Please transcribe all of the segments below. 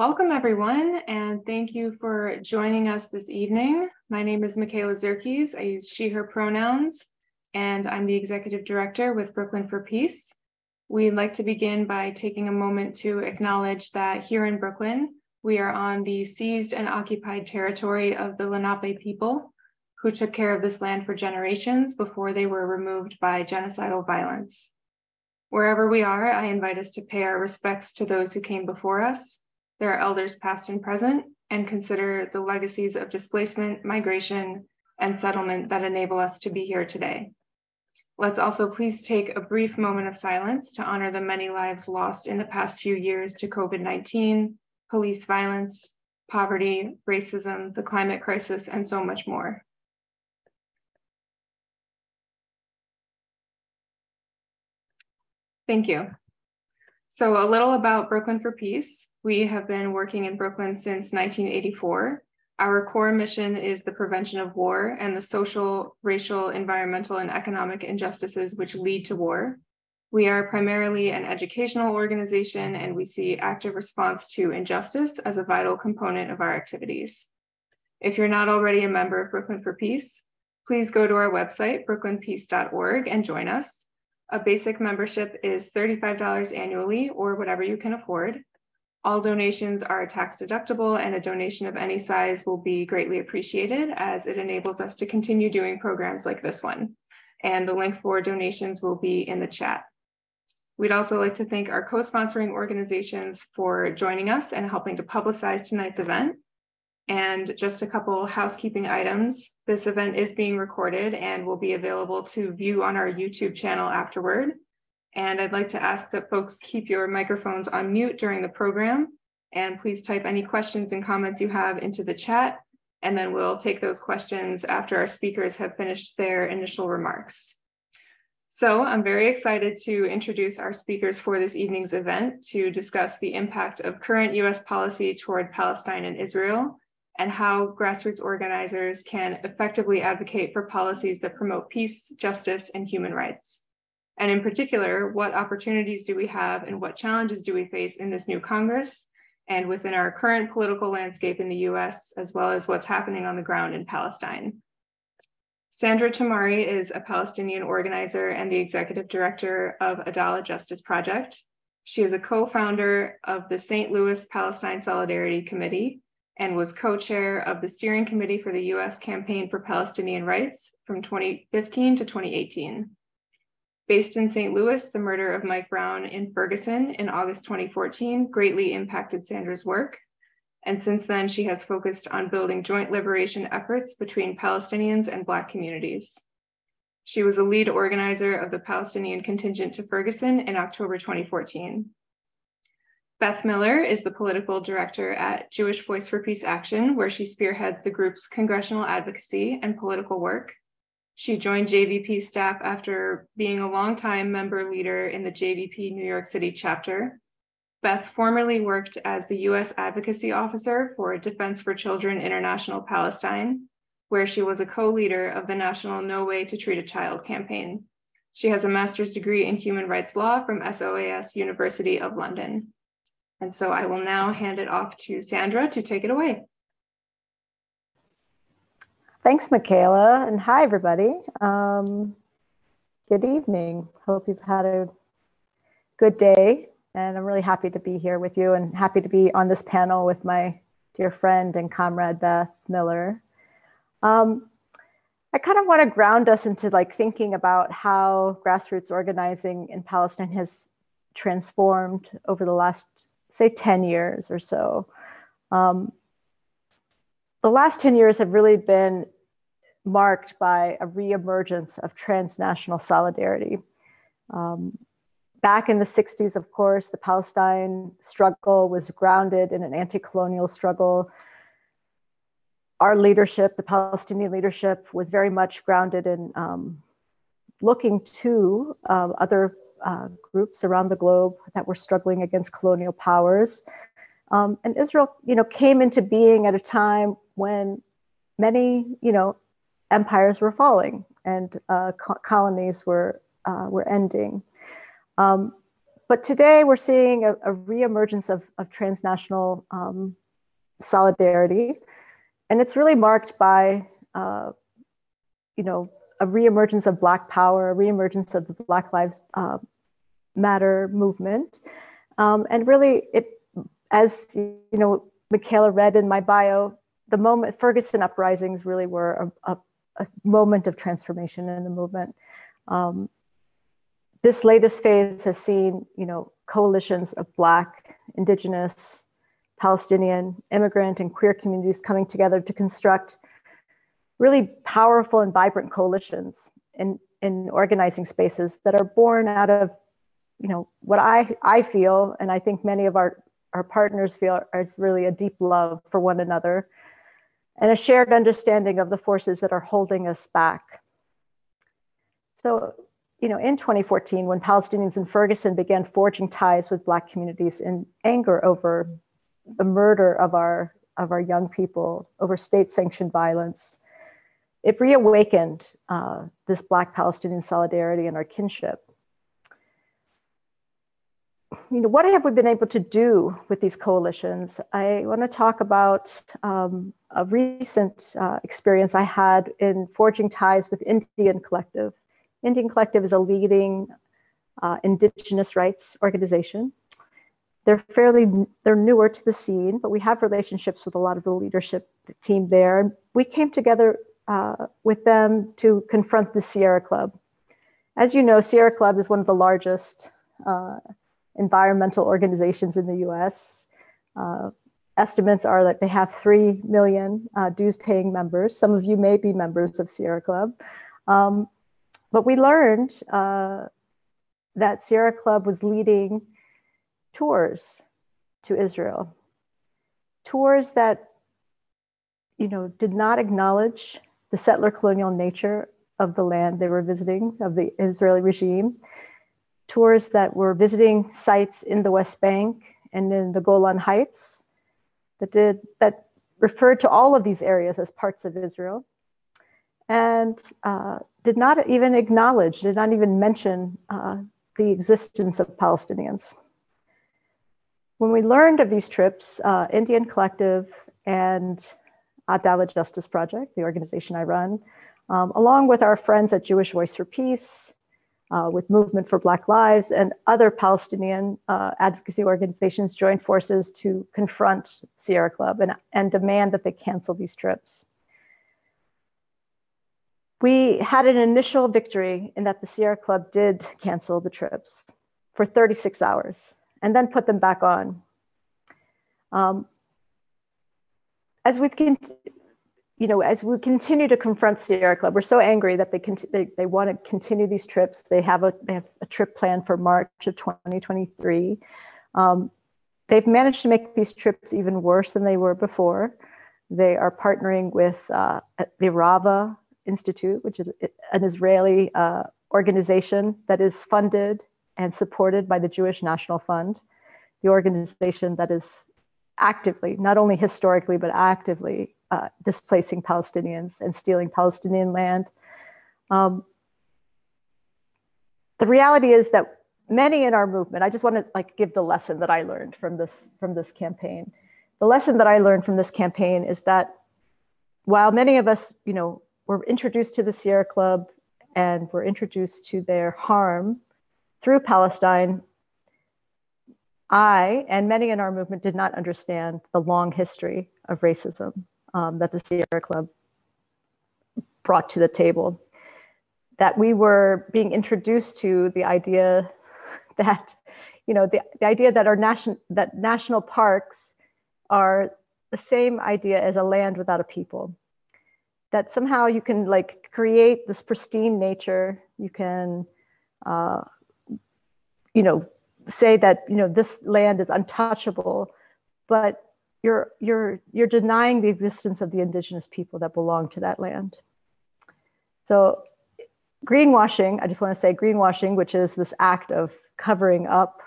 Welcome everyone, and thank you for joining us this evening. My name is Michaela Zerkes. I use she, her pronouns, and I'm the Executive Director with Brooklyn for Peace. We'd like to begin by taking a moment to acknowledge that here in Brooklyn, we are on the seized and occupied territory of the Lenape people, who took care of this land for generations before they were removed by genocidal violence. Wherever we are, I invite us to pay our respects to those who came before us, their elders past and present, and consider the legacies of displacement, migration, and settlement that enable us to be here today. Let's also please take a brief moment of silence to honor the many lives lost in the past few years to COVID-19, police violence, poverty, racism, the climate crisis, and so much more. Thank you. So a little about Brooklyn for Peace. We have been working in Brooklyn since 1984. Our core mission is the prevention of war and the social, racial, environmental, and economic injustices which lead to war. We are primarily an educational organization, and we see active response to injustice as a vital component of our activities. If you're not already a member of Brooklyn for Peace, please go to our website, brooklynpeace.org, and join us. A basic membership is $35 annually, or whatever you can afford. All donations are tax deductible, and a donation of any size will be greatly appreciated as it enables us to continue doing programs like this one. And the link for donations will be in the chat. We'd also like to thank our co-sponsoring organizations for joining us and helping to publicize tonight's event. And just a couple housekeeping items. This event is being recorded and will be available to view on our YouTube channel afterward. And I'd like to ask that folks keep your microphones on mute during the program, and please type any questions and comments you have into the chat, and then we'll take those questions after our speakers have finished their initial remarks. So I'm very excited to introduce our speakers for this evening's event to discuss the impact of current US policy toward Palestine and Israel, and how grassroots organizers can effectively advocate for policies that promote peace, justice, and human rights. And in particular, what opportunities do we have and what challenges do we face in this new Congress and within our current political landscape in the US, as well as what's happening on the ground in Palestine. Sandra Tamari is a Palestinian organizer and the executive director of Adala Justice Project. She is a co-founder of the St. Louis Palestine Solidarity Committee and was co-chair of the steering committee for the US Campaign for Palestinian Rights from 2015 to 2018. Based in St. Louis, the murder of Mike Brown in Ferguson in August 2014 greatly impacted Sandra's work. And since then, she has focused on building joint liberation efforts between Palestinians and Black communities. She was a lead organizer of the Palestinian contingent to Ferguson in October 2014. Beth Miller is the political director at Jewish Voice for Peace Action, where she spearheads the group's congressional advocacy and political work. She joined JVP staff after being a longtime member leader in the JVP New York City chapter. Beth formerly worked as the US Advocacy Officer for Defense for Children International Palestine, where she was a co-leader of the National No Way to Treat a Child campaign. She has a master's degree in human rights law from SOAS University of London. And so I will now hand it off to Sandra to take it away. Thanks, Michaela, and hi, everybody. Good evening. Hope you've had a good day, and I'm really happy to be here with you and happy to be on this panel with my dear friend and comrade, Beth Miller. I kind of want to ground us into thinking about how grassroots organizing in Palestine has transformed over the last, say, 10 years or so. The last 10 years have really been marked by a reemergence of transnational solidarity. Back in the 60s, of course, the Palestine struggle was grounded in an anti-colonial struggle. Our leadership, the Palestinian leadership, was very much grounded in looking to other groups around the globe that were struggling against colonial powers. And Israel, came into being at a time when many, empires were falling and colonies were ending. But today we're seeing a reemergence of transnational solidarity. And it's really marked by, you know, a reemergence of Black power, a reemergence of the Black Lives Matter movement. And really, as you know, Michaela read in my bio, the moment Ferguson uprisings really were a moment of transformation in the movement. This latest phase has seen, you know, coalitions of Black, Indigenous, Palestinian, immigrant, and queer communities coming together to construct really powerful and vibrant coalitions in organizing spaces that are born out of, you know, what I feel, and I think many of our partners feel, is really a deep love for one another and a shared understanding of the forces that are holding us back. So, you know, in 2014, when Palestinians in Ferguson began forging ties with Black communities in anger over the murder of our young people, over state-sanctioned violence, it reawakened this Black Palestinian solidarity and our kinship. You know, what have we been able to do with these coalitions? I want to talk about a recent experience I had in forging ties with Indian Collective. Indian Collective is a leading Indigenous rights organization. They're newer to the scene, but we have relationships with a lot of the leadership team there. And we came together with them to confront the Sierra Club. As you know, Sierra Club is one of the largest environmental organizations in the US. Estimates are that they have 3 million dues-paying members. Some of you may be members of Sierra Club. But we learned that Sierra Club was leading tours to Israel. Tours that, you know, did not acknowledge the settler colonial nature of the land they were visiting, of the Israeli regime. Tours that were visiting sites in the West Bank and in the Golan Heights that referred to all of these areas as parts of Israel, and did not even acknowledge, did not even mention the existence of Palestinians. When we learned of these trips, Indian Collective and Adalah Justice Project, the organization I run, along with our friends at Jewish Voice for Peace, with Movement for Black Lives and other Palestinian advocacy organizations, joined forces to confront Sierra Club and demand that they cancel these trips. We had an initial victory in that the Sierra Club did cancel the trips for 36 hours and then put them back on. As we continue to confront Sierra Club, we're so angry that they want to continue these trips. They have a trip planned for March of 2023. They've managed to make these trips even worse than they were before. They are partnering with the Rava Institute, which is an Israeli organization that is funded and supported by the Jewish National Fund, the organization that is actively, not only historically, but actively displacing Palestinians and stealing Palestinian land. The reality is that many in our movement, I just want to give the lesson that I learned from this campaign. The lesson that I learned from this campaign is that while many of us, were introduced to the Sierra Club and were introduced to their harm through Palestine, I and many in our movement did not understand the long history of racism that the Sierra Club brought to the table. That we were being introduced to the idea that, the idea that national parks are the same idea as a land without a people. That somehow you can create this pristine nature. You can, say that this land is untouchable, but you're denying the existence of the indigenous people that belong to that land. So greenwashing, I just want to say greenwashing, which is this act of covering up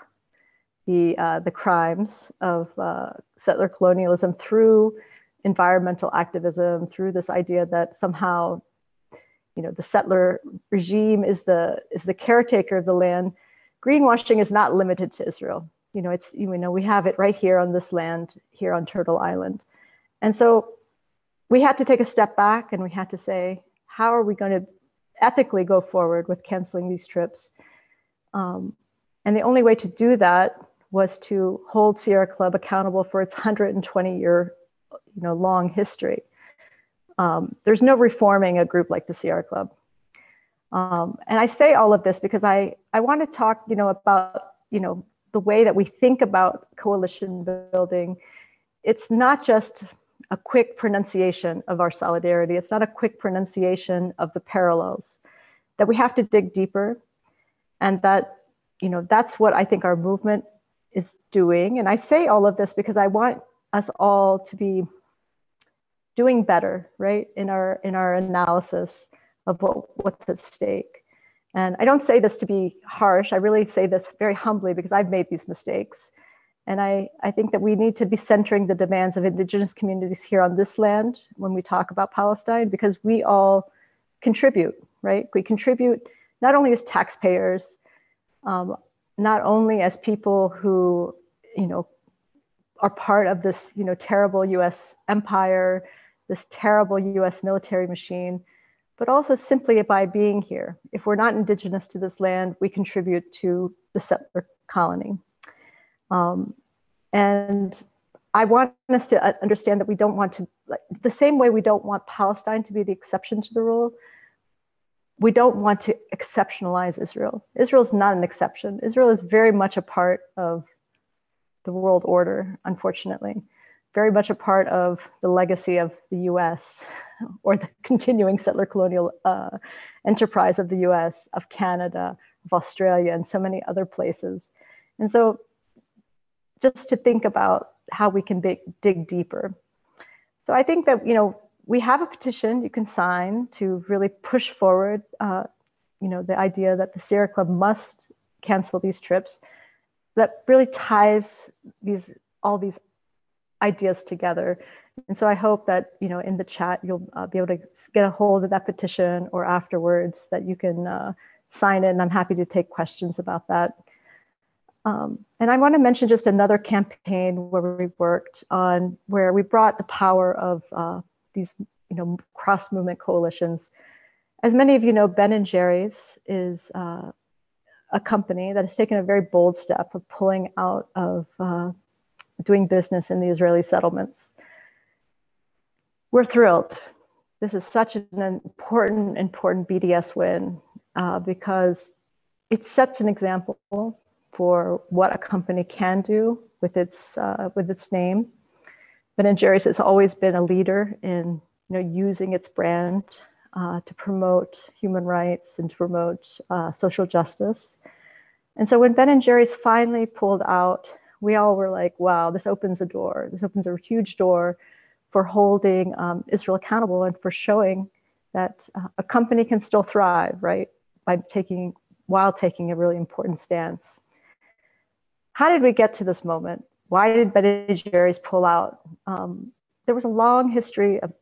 the crimes of settler colonialism through environmental activism, through this idea that somehow, the settler regime is the caretaker of the land, greenwashing is not limited to Israel. We have it right here on this land, here on Turtle Island. And so we had to take a step back and we had to say, how are we going to ethically go forward with canceling these trips? And the only way to do that was to hold Sierra Club accountable for its 120-year long history. There's no reforming a group like the Sierra Club. And I say all of this because I want to talk about the way that we think about coalition building. It's not just a quick pronunciation of our solidarity. It's not a quick pronunciation of the parallels, that we have to dig deeper, and that that's what I think our movement is doing. And I say all of this because I want us all to be doing better, right, in our analysis of what's at stake. And I don't say this to be harsh. I really say this very humbly because I've made these mistakes. And I think that we need to be centering the demands of Indigenous communities here on this land when we talk about Palestine, because we all contribute, right? We contribute not only as taxpayers, not only as people who, are part of this, terrible US empire, this terrible US military machine, but also simply by being here. If we're not Indigenous to this land, we contribute to the settler colony. And I want us to understand that we don't want to, the same way we don't want Palestine to be the exception to the rule, we don't want to exceptionalize Israel. Israel is not an exception. Israel is very much a part of the world order, unfortunately, very much a part of the legacy of the US or the continuing settler colonial enterprise of the US, of Canada, of Australia, and so many other places. And so just to think about how we can dig deeper. So I think that, we have a petition you can sign to really push forward, the idea that the Sierra Club must cancel these trips, that really ties all these ideas together. And so I hope that, in the chat, you'll be able to get a hold of that petition, or afterwards that you can sign it. And I'm happy to take questions about that. And I want to mention just another campaign where we worked on, where we brought the power of these, cross-movement coalitions. As many of you know, Ben & Jerry's is a company that has taken a very bold step of pulling out of doing business in the Israeli settlements. We're thrilled. This is such an important BDS win because it sets an example for what a company can do with its name. Ben & Jerry's has always been a leader in using its brand to promote human rights and to promote social justice. And so when Ben & Jerry's finally pulled out, we all were like, wow, this opens a door. This opens a huge door for holding Israel accountable and for showing that a company can still thrive, right, while taking a really important stance. How did we get to this moment? Why did Ben & Jerry's pull out? There was a long history of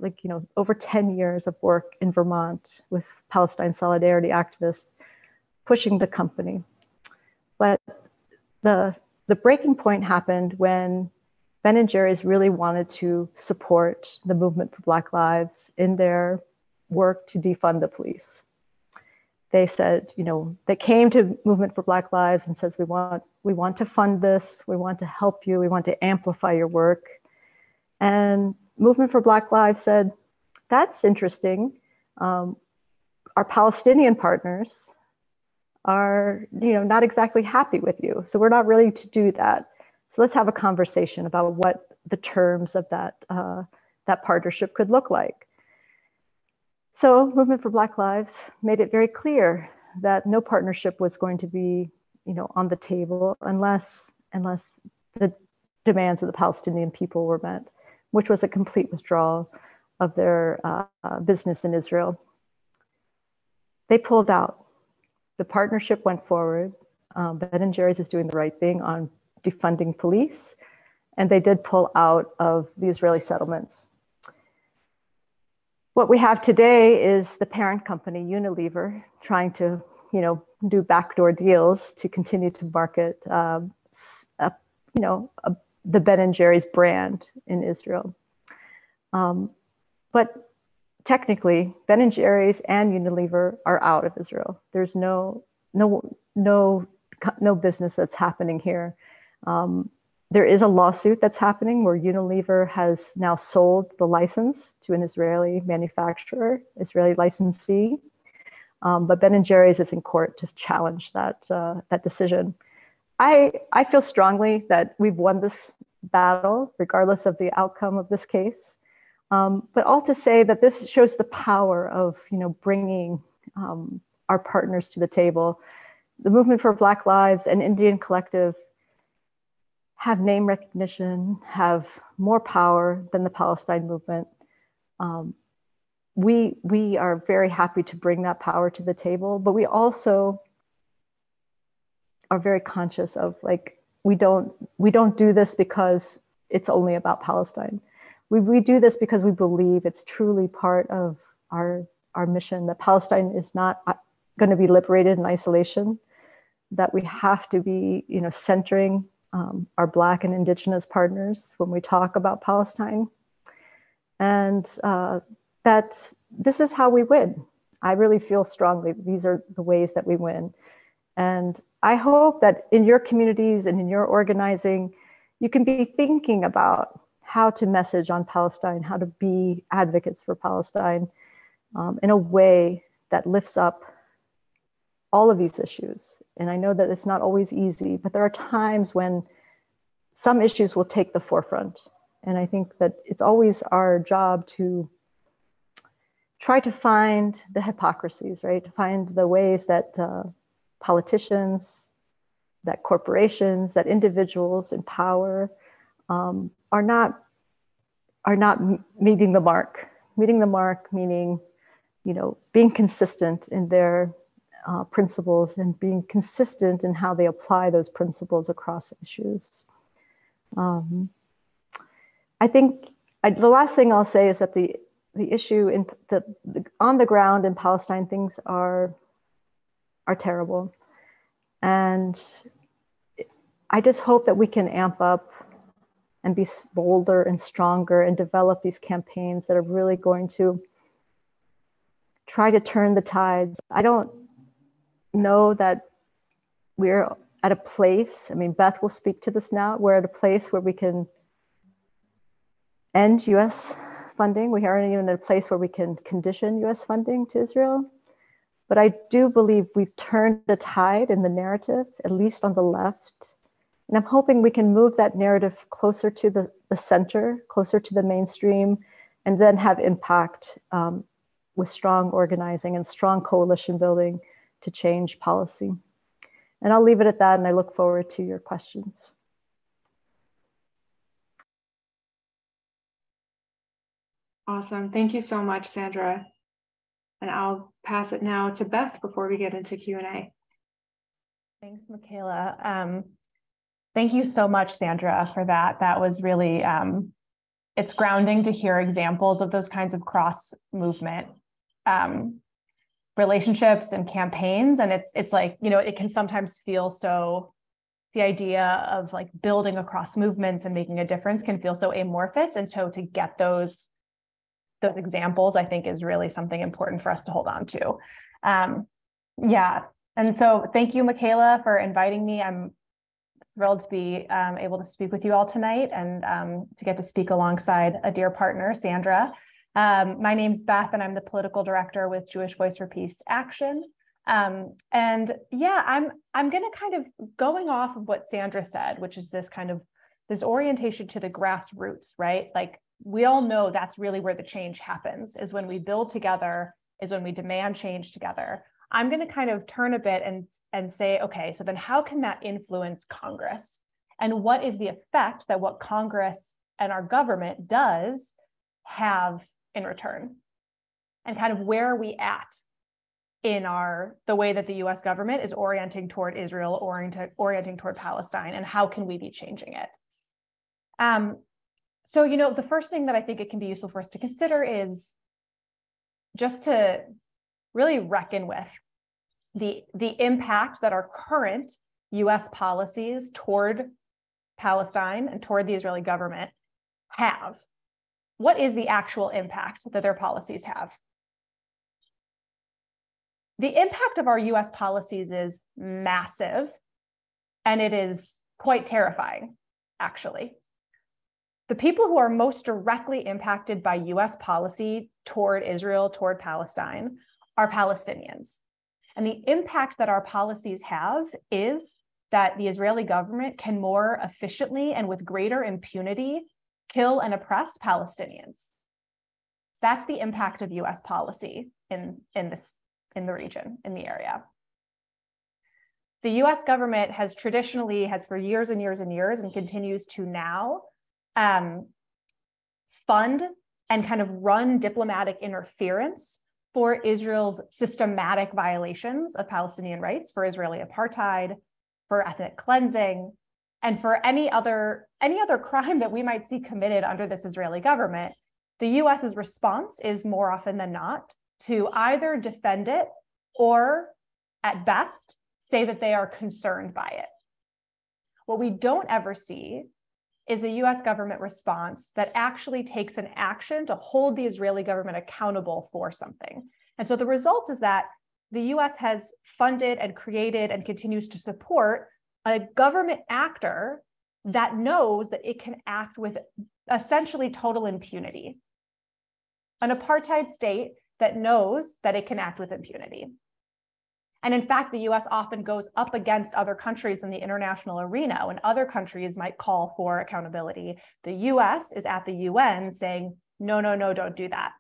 over 10 years of work in Vermont with Palestine solidarity activists pushing the company. But the breaking point happened when Ben & Jerry's really wanted to support the movement for Black Lives in their work to defund the police. They said, they came to Movement for Black Lives and says, we want to fund this, we want to help you, we want to amplify your work. And Movement for Black Lives said, that's interesting. Our Palestinian partners are, not exactly happy with you. So we're not ready to do that. So let's have a conversation about what the terms of that partnership could look like. So Movement for Black Lives made it very clear that no partnership was going to be, on the table unless the demands of the Palestinian people were met, which was a complete withdrawal of their business in Israel. They pulled out. The partnership went forward. Ben & Jerry's is doing the right thing on defunding police, and they did pull out of the Israeli settlements. What we have today is the parent company, Unilever, trying to, do backdoor deals to continue to market, the Ben and Jerry's brand in Israel. But technically, Ben and Jerry's and Unilever are out of Israel. There's no business that's happening here. There is a lawsuit that's happening where Unilever has now sold the license to an Israeli manufacturer, Israeli licensee. But Ben and Jerry's is in court to challenge that decision. I feel strongly that we've won this battle, regardless of the outcome of this case. But all to say that this shows the power of bringing our partners to the table. The Movement for Black Lives and Indian Collective have name recognition, have more power than the Palestine movement. We are very happy to bring that power to the table, but we also are very conscious of we don't do this because it's only about Palestine. We do this because we believe it's truly part of our mission, that Palestine is not going to be liberated in isolation, that we have to be centering our Black and Indigenous partners when we talk about Palestine, and that this is how we win. I really feel strongly these are the ways that we win. And I hope that in your communities and in your organizing, you can be thinking about how to message on Palestine, how to be advocates for Palestine in a way that lifts up all of these issues. And I know that it's not always easy, but there are times when some issues will take the forefront. And I think that it's always our job to try to find the hypocrisies, right? To find the ways that politicians, that corporations, that individuals in power are not meeting the mark. Meeting the mark meaning, being consistent in their principles and being consistent in how they apply those principles across issues. I think the last thing I'll say is that the issue on the ground in Palestine, things are terrible. And I just hope that we can amp up and be bolder and stronger and develop these campaigns that are really going to try to turn the tides. I don't know that we're at a place, Beth will speak to this now, we're at a place where we can end US funding. We aren't even at a place where we can condition US funding to Israel. But I do believe we've turned the tide in the narrative, at least on the left. And I'm hoping we can move that narrative closer to the center, closer to the mainstream, and then have impact with strong organizing and strong coalition building to change policy. And I'll leave it at that, and I look forward to your questions. Awesome. Thank you so much, Sandra. And I'll pass it now to Beth before we get into Q&A. Thanks, Michaela. Thank you so much, Sandra, for that. That was really, it's grounding to hear examples of those kinds of cross-movement relationships and campaigns. And it's like, it can sometimes feel so, the idea of building across movements and making a difference can feel so amorphous. And so to get those examples, I think, is really something important for us to hold on to. Yeah. And so thank you, Michaela, for inviting me. I'm thrilled to be able to speak with you all tonight and to get to speak alongside a dear partner, Sandra. My name's Beth, and I'm the political director with Jewish Voice for Peace Action. And yeah, I'm going to kind of going off of what Sandra said, which is this orientation to the grassroots, right? We all know that's really where the change happens, is when we build together, is when we demand change together. I'm going to kind of turn a bit and say, okay, so then how can that influence Congress? And what is the effect that what Congress and our government does have in return? And kind of where are we at in the way that the US government is orienting toward Israel, orienting toward Palestine, and how can we be changing it? So, the first thing that I think it can be useful for us to consider is just to really reckon with the impact that our current US policies toward Palestine and toward the Israeli government have. What is the actual impact that their policies have? The impact of our US policies is massive, and it is quite terrifying, actually. The people who are most directly impacted by US policy toward Israel, toward Palestine, are Palestinians. And the impact that our policies have is that the Israeli government can more efficiently and with greater impunity kill and oppress Palestinians. That's the impact of US policy in the region, in the area. The US government has traditionally, for years and years and years, and continues to now, fund and kind of run diplomatic interference for Israel's systematic violations of Palestinian rights, for Israeli apartheid, for ethnic cleansing, and for any other crime that we might see committed under this Israeli government. The US's response is more often than not to either defend it or, at best, say that they are concerned by it. What we don't ever see is a US government response that actually takes an action to hold the Israeli government accountable for something. And so the result is that the US has funded and created and continues to support a government actor that knows that it can act with essentially total impunity. An apartheid state that knows that it can act with impunity. And in fact, the US often goes up against other countries in the international arena when other countries might call for accountability. The US is at the UN saying, no, no, no, don't do that.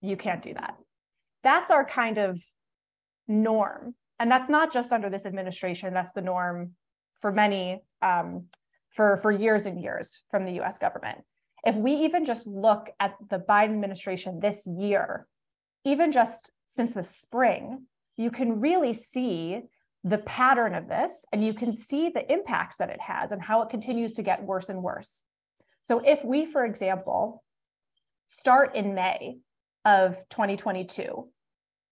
You can't do that. That's our kind of norm. And that's not just under this administration, that's the norm for many, for years and years from the US government. If we even just look at the Biden administration this year, even just since the spring, you can really see the pattern of this, and you can see the impacts that it has and how it continues to get worse and worse. So if we, for example, start in May of 2022,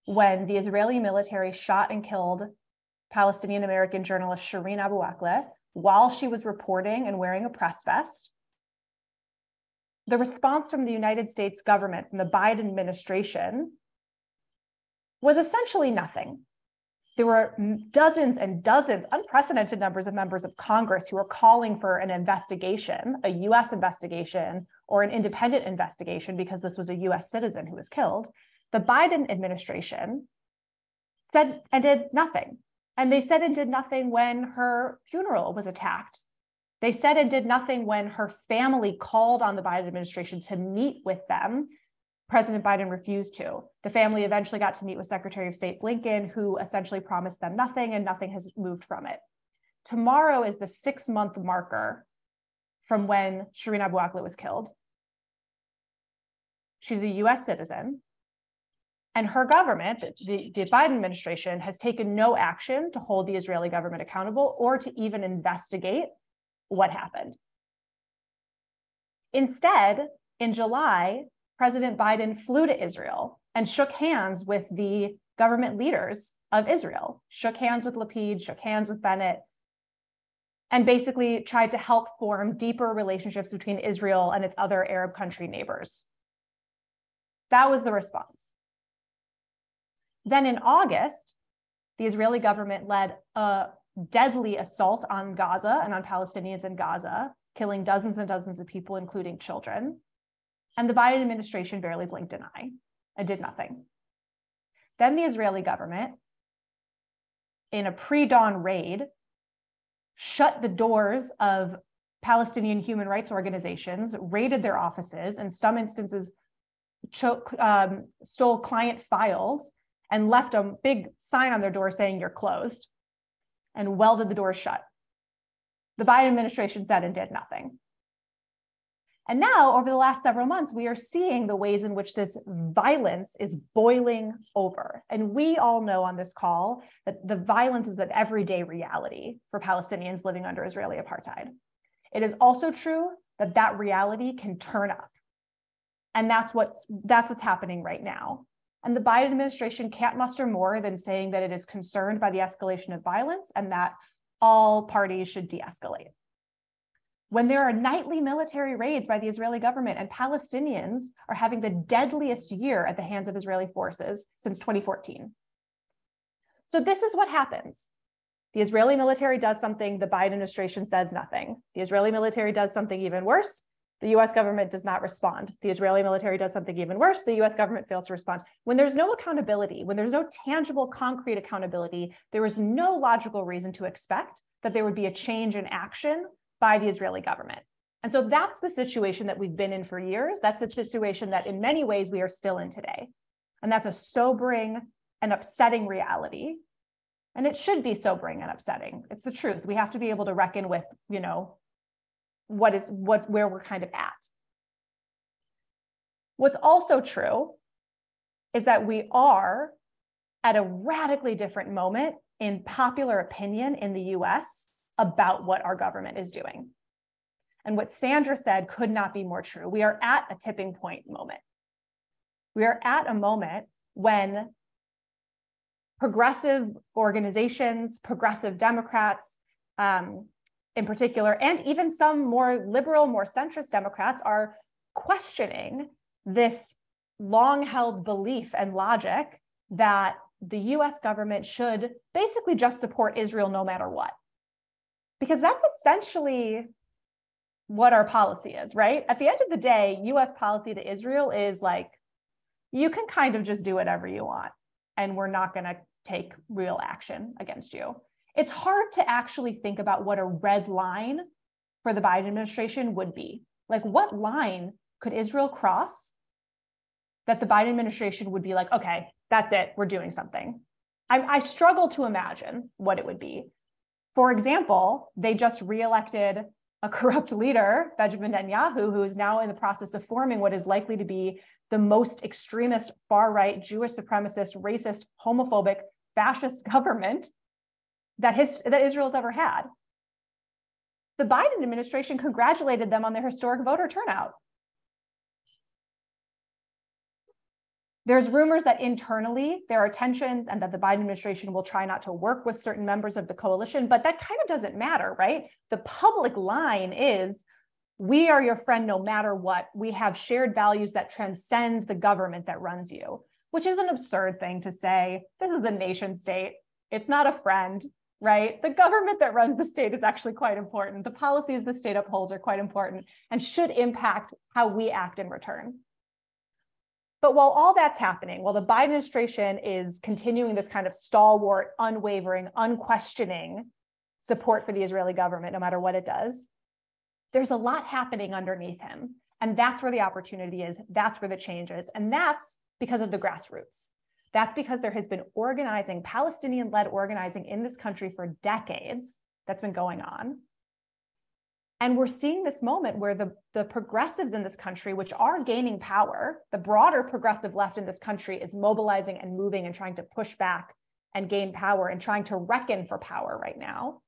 when the Israeli military shot and killed Palestinian-American journalist Shireen Abu Akleh while she was reporting and wearing a press vest, the response from the United States government, from the Biden administration, was essentially nothing. There were dozens and dozens, unprecedented numbers of members of Congress who were calling for an investigation, a US investigation, or an independent investigation because this was a US citizen who was killed. The Biden administration said and did nothing. And they said and did nothing when her funeral was attacked. They said and did nothing when her family called on the Biden administration to meet with them. President Biden refused to. The family eventually got to meet with Secretary of State Blinken, who essentially promised them nothing, and nothing has moved from it. Tomorrow is the 6-month marker from when Shireen Abu Akleh was killed. She's a US citizen, and her government, the Biden administration, has taken no action to hold the Israeli government accountable or to even investigate what happened. Instead, in July, President Biden flew to Israel and shook hands with the government leaders of Israel, shook hands with Lapid, shook hands with Bennett, and basically tried to help form deeper relationships between Israel and its other Arab country neighbors. That was the response. Then in August, the Israeli government led a deadly assault on Gaza and on Palestinians in Gaza, killing dozens and dozens of people, including children. And the Biden administration barely blinked an eye and did nothing. Then the Israeli government, in a pre-dawn raid, shut the doors of Palestinian human rights organizations, raided their offices, in some instances stole client files and left a big sign on their door saying you're closed, and welded the doors shut. The Biden administration said and did nothing. And now, over the last several months, we are seeing the ways in which this violence is boiling over. And we all know on this call that the violence is an everyday reality for Palestinians living under Israeli apartheid. It is also true that that reality can turn up. And that's what's happening right now. And the Biden administration can't muster more than saying that it is concerned by the escalation of violence and that all parties should de-escalate. When there are nightly military raids by the Israeli government and Palestinians are having the deadliest year at the hands of Israeli forces since 2014. So this is what happens. The Israeli military does something, the Biden administration says nothing. The Israeli military does something even worse, the US government does not respond. The Israeli military does something even worse, the US government fails to respond. When there's no accountability, when there's no tangible, concrete accountability, there is no logical reason to expect that there would be a change in action by the Israeli government. And so that's the situation that we've been in for years. That's the situation that in many ways we are still in today. And that's a sobering and upsetting reality. And it should be sobering and upsetting. It's the truth. We have to be able to reckon with, where we're kind of at. What's also true is that we are at a radically different moment in popular opinion in the US about what our government is doing. And what Sandra said could not be more true. We are at a tipping point moment. We are at a moment when progressive organizations, progressive Democrats in particular, and even some more liberal, more centrist Democrats are questioning this long-held belief and logic that the US government should basically just support Israel no matter what. Because that's essentially what our policy is, right? At the end of the day, US policy to Israel is like, you can kind of just do whatever you want, and we're not going to take real action against you. It's hard to actually think about what a red line for the Biden administration would be. Like, what line could Israel cross that the Biden administration would be like, okay, that's it, we're doing something? I struggle to imagine what it would be. For example, they just reelected a corrupt leader, Benjamin Netanyahu, who is now in the process of forming what is likely to be the most extremist, far-right, Jewish supremacist, racist, homophobic, fascist government that Israel's ever had. The Biden administration congratulated them on their historic voter turnout. There's rumors that internally there are tensions and that the Biden administration will try not to work with certain members of the coalition, but that kind of doesn't matter, right? The public line is, we are your friend no matter what. We have shared values that transcend the government that runs you, which is an absurd thing to say. This is a nation state. It's not a friend, right? The government that runs the state is actually quite important. The policies the state upholds are quite important and should impact how we act in return. But while all that's happening, while the Biden administration is continuing this kind of stalwart, unwavering, unquestioning support for the Israeli government, no matter what it does, there's a lot happening underneath him. And that's where the opportunity is. That's where the change is. And that's because of the grassroots. That's because there has been organizing, Palestinian-led organizing in this country for decades that's been going on. And we're seeing this moment where the progressives in this country, which are gaining power, the broader progressive left in this country is mobilizing and moving and trying to push back and gain power and trying to reckon for power right now.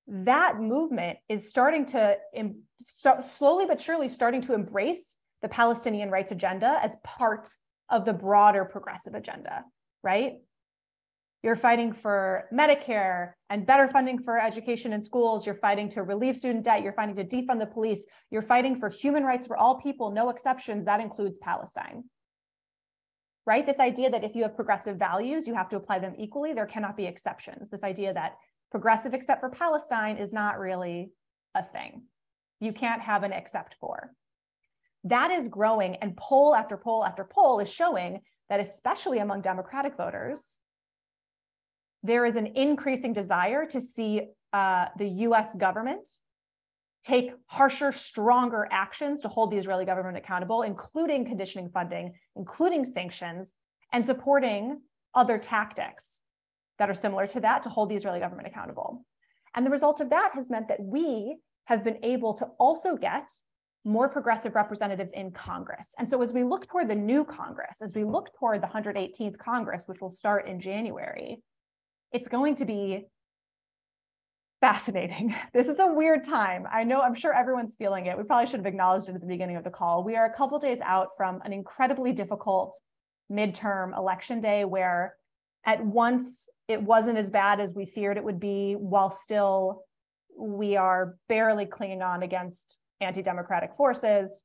That movement is starting to, slowly but surely starting to embrace the Palestinian rights agenda as part of the broader progressive agenda, right? You're fighting for Medicare and better funding for education in schools. You're fighting to relieve student debt. You're fighting to defund the police. You're fighting for human rights for all people, no exceptions. That includes Palestine, right? This idea that if you have progressive values, you have to apply them equally. There cannot be exceptions. This idea that progressive except for Palestine is not really a thing. You can't have an except for. That is growing, and poll after poll after poll is showing that, especially among Democratic voters, there is an increasing desire to see the US government take harsher, stronger actions to hold the Israeli government accountable, including conditioning funding, including sanctions, and supporting other tactics that are similar to that to hold the Israeli government accountable. And the result of that has meant that we have been able to also get more progressive representatives in Congress. And so as we look toward the new Congress, as we look toward the 118th Congress, which will start in January, it's going to be fascinating. This is a weird time. I know, I'm sure everyone's feeling it. We probably should have acknowledged it at the beginning of the call. We are a couple days out from an incredibly difficult midterm election day where at once it wasn't as bad as we feared it would be, while still we are barely clinging on against anti-democratic forces,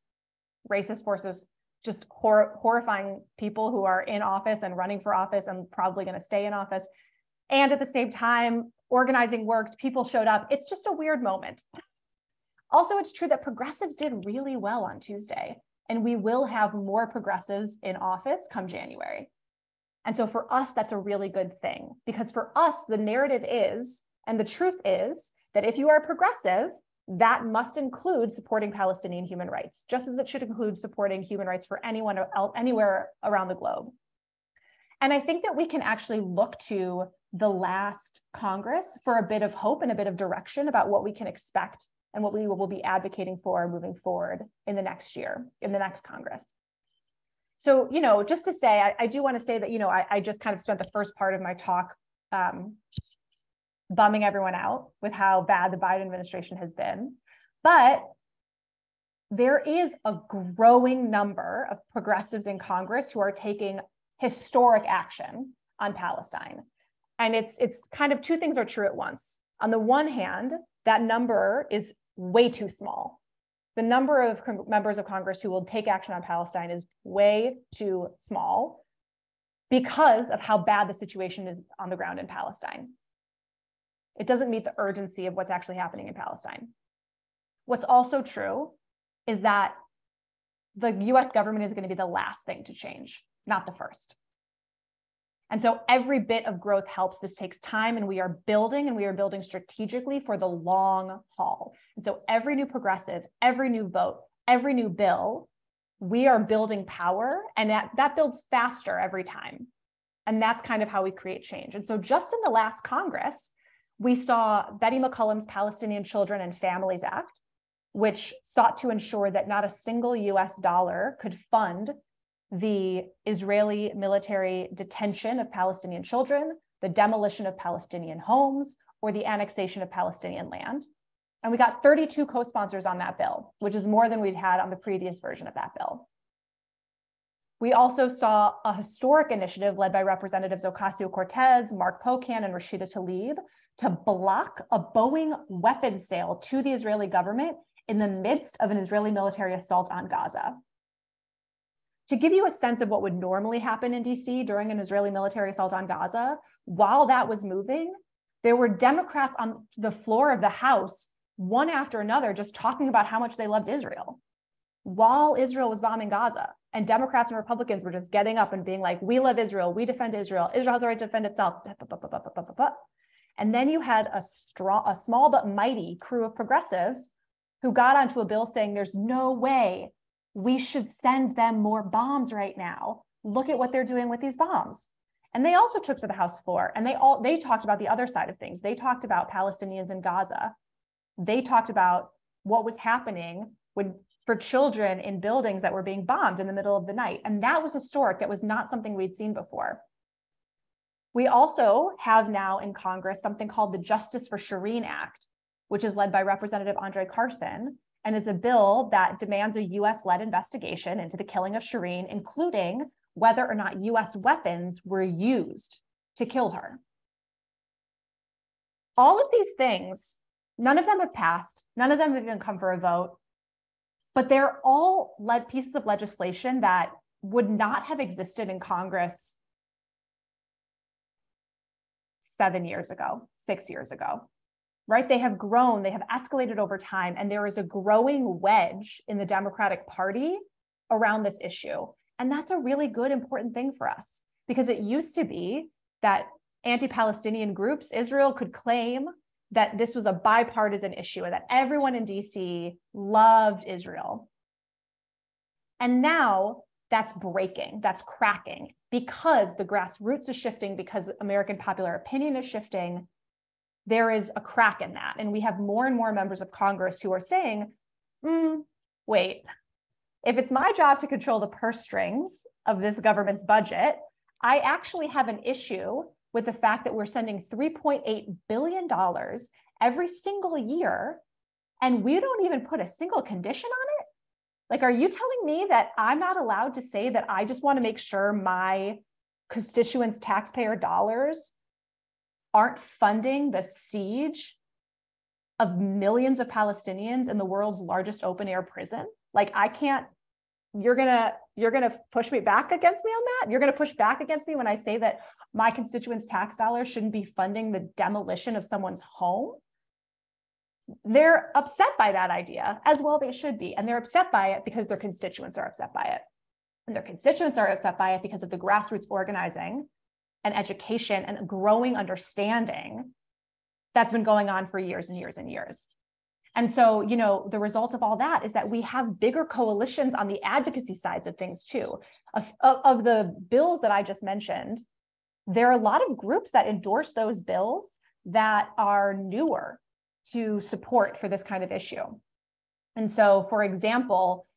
racist forces, just horrifying people who are in office and running for office and probably going to stay in office. And at the same time, organizing worked, people showed up. It's just a weird moment. Also, it's true that progressives did really well on Tuesday, and we will have more progressives in office come January. And so for us, that's a really good thing, because for us, the narrative is, and the truth is, that if you are a progressive, that must include supporting Palestinian human rights, just as it should include supporting human rights for anyone else, anywhere around the globe. And I think that we can actually look to the last Congress for a bit of hope and a bit of direction about what we can expect and what we will be advocating for moving forward in the next year, in the next Congress. So, you know, just to say, I do want to say that, you know, I just kind of spent the first part of my talk bumming everyone out with how bad the Biden administration has been. But there is a growing number of progressives in Congress who are taking historic action on Palestine. And it's kind of two things are true at once. On the one hand, that number is way too small. The number of members of Congress who will take action on Palestine is way too small because of how bad the situation is on the ground in Palestine. It doesn't meet the urgency of what's actually happening in Palestine. What's also true is that the US government is going to be the last thing to change, not the first. And so every bit of growth helps. This takes time, and we are building strategically for the long haul. And so every new progressive, every new vote, every new bill, we are building power, and that builds faster every time. And that's kind of how we create change. And so just in the last Congress, we saw Betty McCollum's Palestinian Children and Families Act, which sought to ensure that not a single US dollar could fund the Israeli military detention of Palestinian children, the demolition of Palestinian homes, or the annexation of Palestinian land. And we got 32 co-sponsors on that bill, which is more than we'd had on the previous version of that bill. We also saw a historic initiative led by Representatives Ocasio-Cortez, Mark Pocan, and Rashida Tlaib to block a Boeing weapons sale to the Israeli government in the midst of an Israeli military assault on Gaza. To give you a sense of what would normally happen in DC during an Israeli military assault on Gaza, while that was moving, there were Democrats on the floor of the House, one after another, just talking about how much they loved Israel while Israel was bombing Gaza. And Democrats and Republicans were just getting up and being like, we love Israel, we defend Israel, Israel has the right to defend itself. And then you had a small but mighty crew of progressives who got onto a bill saying there's no way we should send them more bombs right now. Look at what they're doing with these bombs. And they also took to the House floor, and they talked about the other side of things. They talked about Palestinians in Gaza. They talked about what was happening for children in buildings that were being bombed in the middle of the night. And that was historic. That was not something we'd seen before. We also have now in Congress something called the Justice for Shireen Act, which is led by Representative Andre Carson, and is a bill that demands a US-led investigation into the killing of Shireen, including whether or not US weapons were used to kill her. All of these things, none of them have passed, none of them have even come for a vote, but they're all pieces of legislation that would not have existed in Congress 7 years ago, 6 years ago. Right? They have grown, they have escalated over time, and there is a growing wedge in the Democratic Party around this issue. And that's a really good, important thing for us, because it used to be that anti-Palestinian groups, Israel could claim that this was a bipartisan issue and that everyone in DC loved Israel. And now that's breaking, that's cracking, because the grassroots is shifting, because American popular opinion is shifting. There is a crack in that. And we have more and more members of Congress who are saying, wait, if it's my job to control the purse strings of this government's budget, I actually have an issue with the fact that we're sending $3.8 billion every single year, and we don't even put a single condition on it? Like, are you telling me that I'm not allowed to say that I just want to make sure my constituents' taxpayer dollars aren't funding the siege of millions of Palestinians in the world's largest open air prison? Like, I can't, you're gonna push me back against me on that? You're gonna push back against me when I say that my constituents' tax dollars shouldn't be funding the demolition of someone's home? They're upset by that idea, as well they should be. And they're upset by it because their constituents are upset by it. And their constituents are upset by it because of the grassroots organizing and education and growing understanding that's been going on for years and years and years. And so, you know, the result of all that is that we have bigger coalitions on the advocacy sides of things too. Of the bills that I just mentioned, there are a lot of groups that endorse those bills that are newer to support for this kind of issue. And so, for example,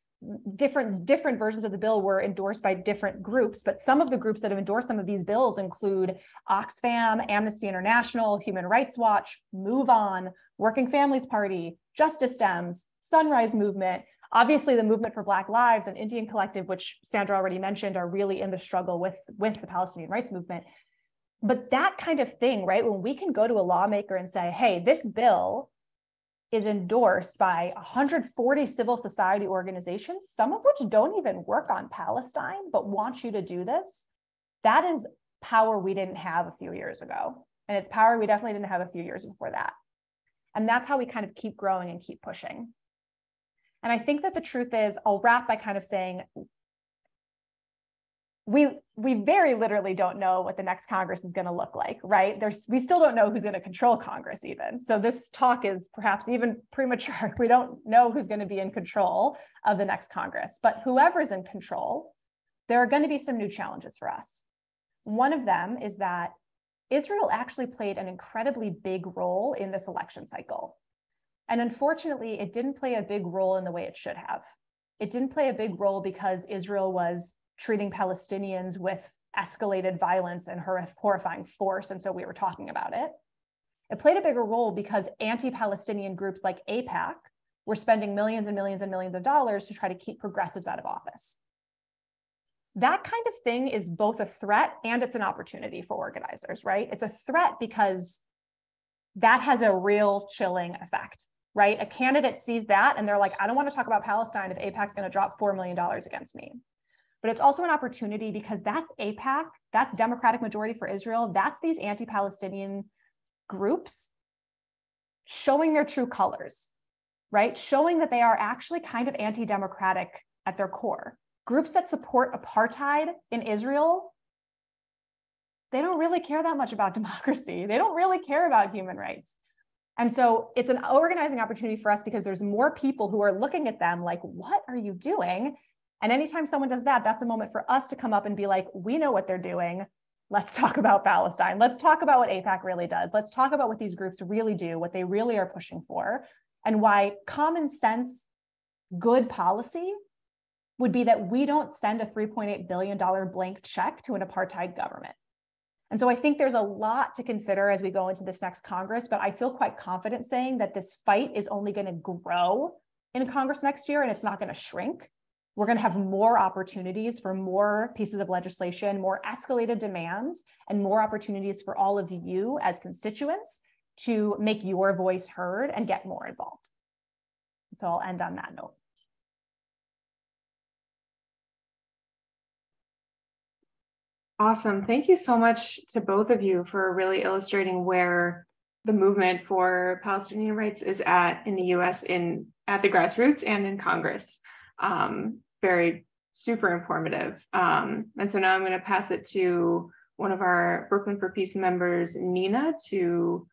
different versions of the bill were endorsed by different groups, but some of the groups that have endorsed some of these bills include Oxfam, Amnesty International, Human Rights Watch, Move On, Working Families Party, Justice Dems, Sunrise Movement. Obviously, the Movement for Black Lives and Indian Collective, which Sandra already mentioned, are really in the struggle with the Palestinian rights movement. But that kind of thing, right? When we can go to a lawmaker and say, hey, this bill is endorsed by 140 civil society organizations, some of which don't even work on Palestine, but want you to do this, that is power we didn't have a few years ago. And it's power we definitely didn't have a few years before that. And that's how we kind of keep growing and keep pushing. And I think that the truth is, I'll wrap by kind of saying, we very literally don't know what the next Congress is going to look like, right? We still don't know who's going to control Congress even. So this talk is perhaps even premature. We don't know who's going to be in control of the next Congress, but whoever's in control, there are going to be some new challenges for us. One of them is that Israel actually played an incredibly big role in this election cycle. And unfortunately, it didn't play a big role in the way it should have. It didn't play a big role because Israel was treating Palestinians with escalated violence and horrifying force, and so we were talking about it. It played a bigger role because anti-Palestinian groups like AIPAC were spending millions and millions and millions of dollars to try to keep progressives out of office. That kind of thing is both a threat and it's an opportunity for organizers, right? It's a threat because that has a real chilling effect, right? A candidate sees that and they're like, I don't want to talk about Palestine if AIPAC's going to drop $4 million against me. But it's also an opportunity because that's AIPAC, that's Democratic Majority for Israel, that's these anti-Palestinian groups showing their true colors, right? Showing that they are actually kind of anti-democratic at their core. Groups that support apartheid in Israel, they don't really care that much about democracy. They don't really care about human rights. And so it's an organizing opportunity for us because there's more people who are looking at them like, what are you doing? And anytime someone does that, that's a moment for us to come up and be like, we know what they're doing. Let's talk about Palestine. Let's talk about what AIPAC really does. Let's talk about what these groups really do, what they really are pushing for, and why common sense, good policy would be that we don't send a $3.8 billion blank check to an apartheid government. And so I think there's a lot to consider as we go into this next Congress, but I feel quite confident saying that this fight is only going to grow in Congress next year and it's not going to shrink. We're going to have more opportunities for more pieces of legislation, more escalated demands, and more opportunities for all of you as constituents to make your voice heard and get more involved. So I'll end on that note. Awesome. Thank you so much to both of you for really illustrating where the movement for Palestinian rights is at in the US at the grassroots and in Congress. Very super informative. And so now I'm going to pass it to one of our Brooklyn for Peace members, Nina, to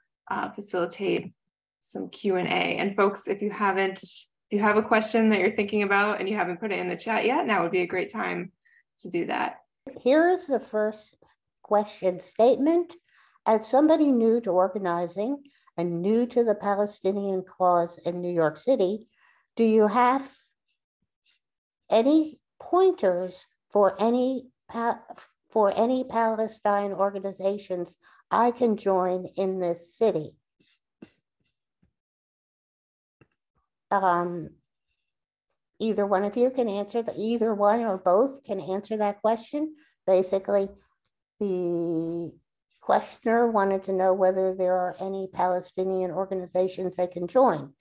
facilitate some Q&A. And folks, if you have a question that you're thinking about and you haven't put it in the chat yet, now would be a great time to do that. Here is the first question statement. As somebody new to organizing and new to the Palestinian cause in New York City, do you have any pointers for any Palestine organizations I can join in this city? Either one of you can answer either one or both can answer that question. Basically, the questioner wanted to know whether there are any Palestinian organizations they can join.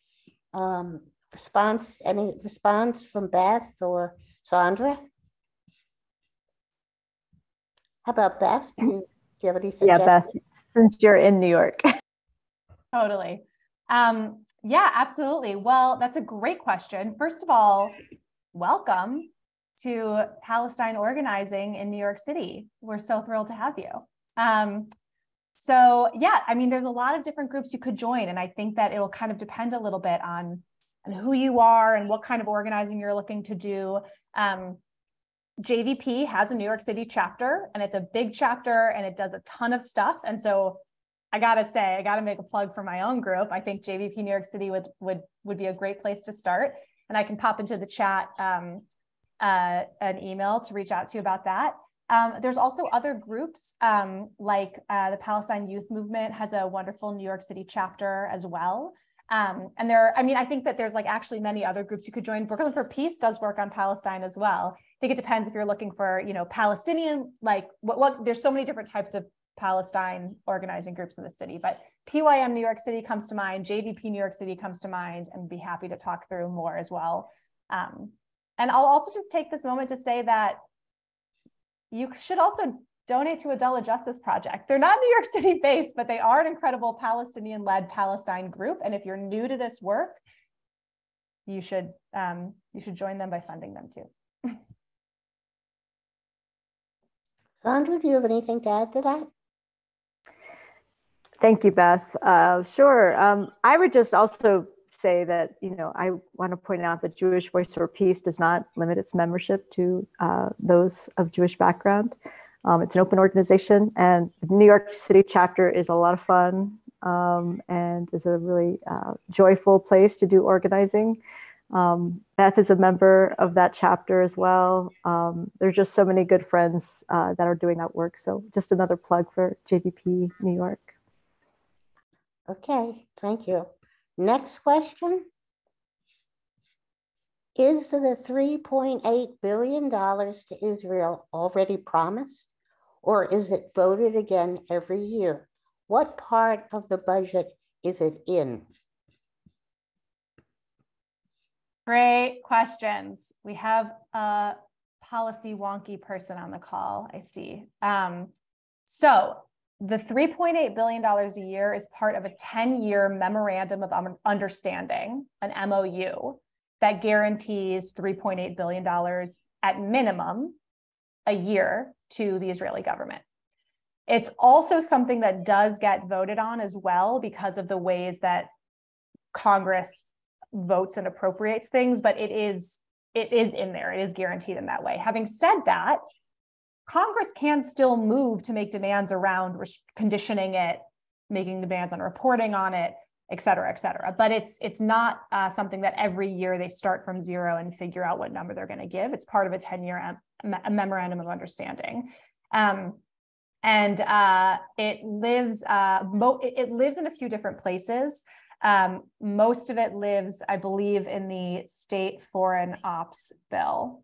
Any response from Beth or Sandra? How about Beth? Do you have any suggestions? Yeah, Beth, since you're in New York. Totally. Yeah, absolutely. Well, that's a great question. First of all, welcome to Palestine Organizing in New York City. We're so thrilled to have you. So yeah, I mean, there's a lot of different groups you could join, and I think that it'll kind of depend a little bit on who you are and what kind of organizing you're looking to do. JVP has a New York City chapter, and it's a big chapter, and it does a ton of stuff. And so I gotta make a plug for my own group. I think JVP New York City would be a great place to start. And I can pop into the chat an email to reach out to you about that. There's also other groups like the Palestine Youth Movement has a wonderful New York City chapter as well. And I think that there's like actually many other groups you could join. Brooklyn for Peace does work on Palestine as well. I think it depends if you're looking for, Palestinian, like there's so many different types of Palestine organizing groups in the city, but PYM New York City comes to mind, JVP New York City comes to mind, and be happy to talk through more as well. And I'll also just take this moment to say that you should also donate to Adela Justice Project. They're not New York City based, but they are an incredible Palestinian-led Palestine group. And if you're new to this work, you should join them by funding them too. Sandra, do you have anything to add to that? Thank you, Beth. Sure. I would just also say that, I want to point out that Jewish Voice for Peace does not limit its membership to those of Jewish background. It's an open organization, and the New York City chapter is a lot of fun and is a really joyful place to do organizing. Beth is a member of that chapter as well. There's just so many good friends that are doing that work. So just another plug for JVP New York. Okay, thank you. Next question. Is the $3.8 billion to Israel already promised, or is it voted again every year? What part of the budget is it in? Great questions. We have a policy wonky person on the call, I see. So the $3.8 billion a year is part of a 10-year memorandum of understanding, an MOU, that guarantees $3.8 billion at minimum a year to the Israeli government. It's also something that does get voted on as well because of the ways that Congress votes and appropriates things, but it is in there. It is guaranteed in that way. Having said that, Congress can still move to make demands around conditioning it, making demands on reporting on it, et cetera, et cetera. But it's not something that every year they start from zero and figure out what number they're going to give. It's part of a 10-year memorandum of understanding. And it lives in a few different places. Most of it lives, I believe, in the state foreign ops bill.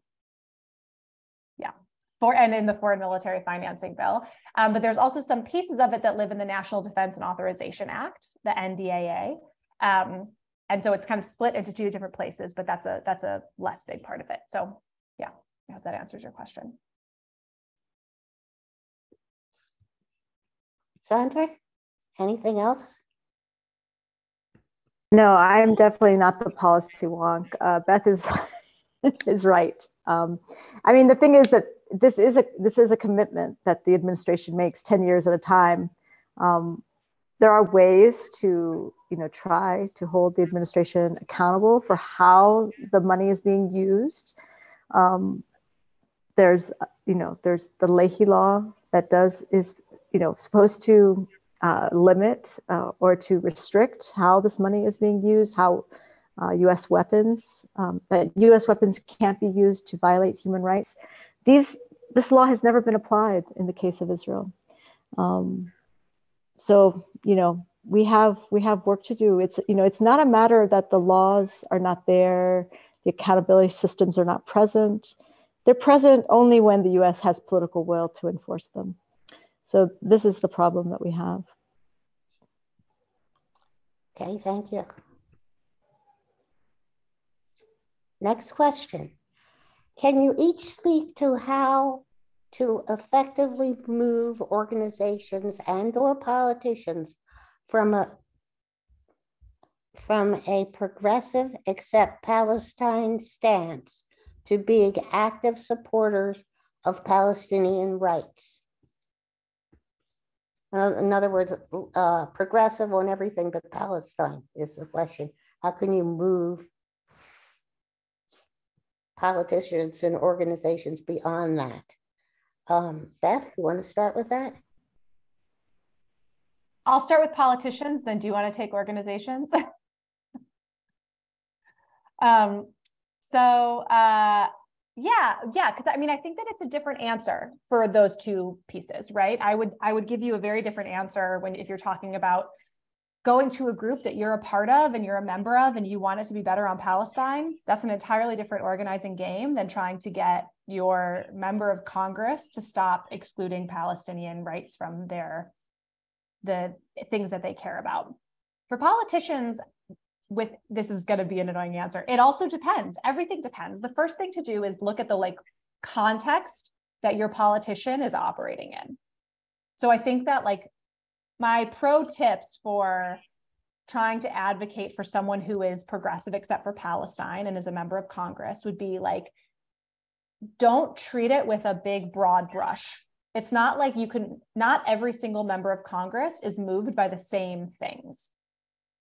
Yeah. And in the foreign military financing bill. But there's also some pieces of it that live in the National Defense and Authorization Act, the NDAA. And so it's kind of split into two different places, but that's a less big part of it. So yeah, I hope that answers your question. Sandra, anything else? No, I'm definitely not the policy wonk. Beth is is right. I mean, the thing is that this is a commitment that the administration makes 10 years at a time. There are ways to try to hold the administration accountable for how the money is being used. There's the Leahy law that is supposed to limit or to restrict how this money is being used, how U.S. weapons, that U.S. weapons can't be used to violate human rights. This law has never been applied in the case of Israel. So, we have work to do. It's, you know, it's not a matter that the laws are not there, the accountability systems are not present. They're present only when the US has political will to enforce them. So this is the problem that we have. Okay, thank you. Next question. Can you each speak to how to effectively move organizations and or politicians from a progressive accept Palestine stance to being active supporters of Palestinian rights? In other words, progressive on everything but Palestine is the question. How can you move politicians and organizations beyond that? Beth, you want to start with that? I'll start with politicians, then do you want to take organizations? Yeah, because I mean, I think that it's a different answer for those two pieces, right? I would give you a very different answer if you're talking about going to a group that you're a part of and you're a member of and you want it to be better on Palestine. That's an entirely different organizing game than trying to get your member of Congress to stop excluding Palestinian rights from the things that they care about. For politicians, this is going to be an annoying answer. It also depends. Everything depends. The first thing to do is look at the context that your politician is operating in. So I think that my pro tips for trying to advocate for someone who is progressive except for Palestine and is a member of Congress would be don't treat it with a big broad brush. It's not like not every single member of Congress is moved by the same things.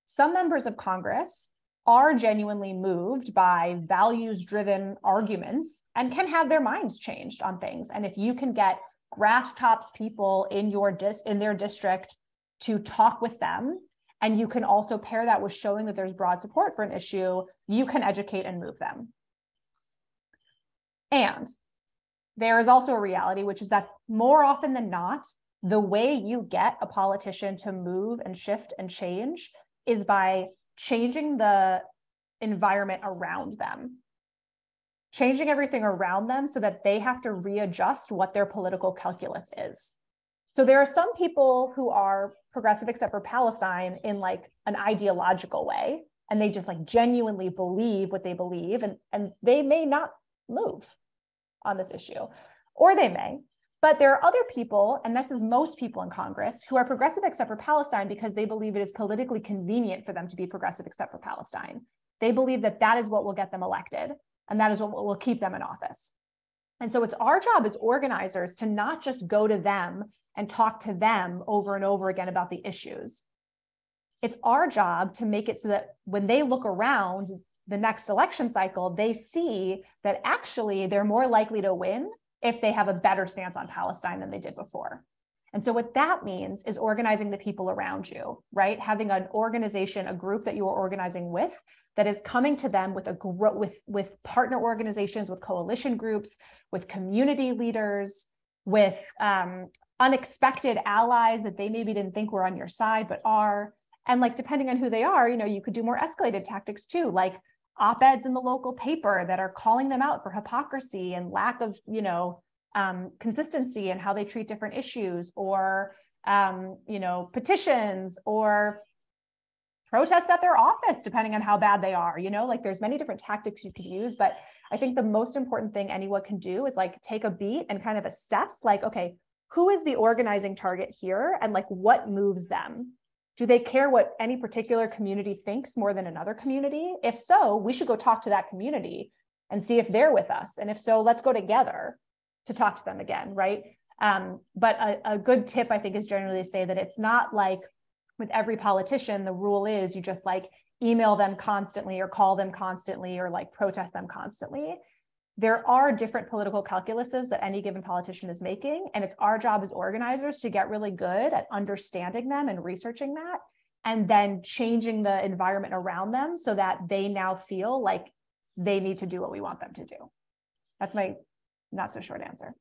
Some members of Congress are genuinely moved by values-driven arguments and can have their minds changed on things. And if you can get grass tops people in their district to talk with them, and you can also pair that with showing that there's broad support for an issue, you can educate and move them. And there is also a reality, which is that more often than not, the way you get a politician to move and shift and change is by changing the environment around them, changing everything around them so that they have to readjust what their political calculus is. So there are some people who are progressive except for Palestine in an ideological way, and they just genuinely believe what they believe, and they may not move on this issue, or they may. But there are other people, and this is most people in Congress, who are progressive except for Palestine because they believe it is politically convenient for them to be progressive except for Palestine. They believe that that is what will get them elected, and that is what will keep them in office. And so it's our job as organizers to not just go to them and talk to them over and over again about the issues. It's our job to make it so that when they look around the next election cycle, they see that actually they're more likely to win if they have a better stance on Palestine than they did before. And so what that means is organizing the people around you, right? Having an organization, a group that you are organizing with that is coming to them with partner organizations, with coalition groups, with community leaders, with unexpected allies that they maybe didn't think were on your side, but are. And depending on who they are, you could do more escalated tactics too, like op-eds in the local paper that are calling them out for hypocrisy and lack of, consistency in how they treat different issues, or, petitions or protests at their office, depending on how bad they are, there's many different tactics you could use. But I think the most important thing anyone can do is take a beat and kind of assess okay, who is the organizing target here and what moves them? Do they care what any particular community thinks more than another community? If so, we should go talk to that community and see if they're with us. And if so, let's go together to talk to them again, right? But a good tip, I think, is generally to say that it's not with every politician, the rule is you just email them constantly or call them constantly or protest them constantly. There are different political calculuses that any given politician is making, and it's our job as organizers to get really good at understanding them and researching that, and then changing the environment around them so that they now feel like they need to do what we want them to do. That's my not so short answer.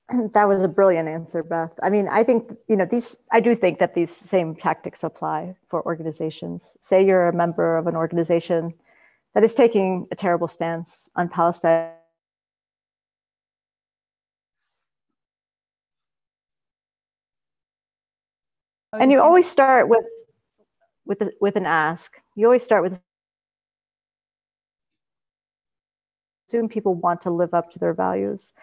That was a brilliant answer, Beth. I mean, I think, I do think that these same tactics apply for organizations. Say you're a member of an organization that is taking a terrible stance on Palestine. And you always start with an ask. You always start with assume people want to live up to their values.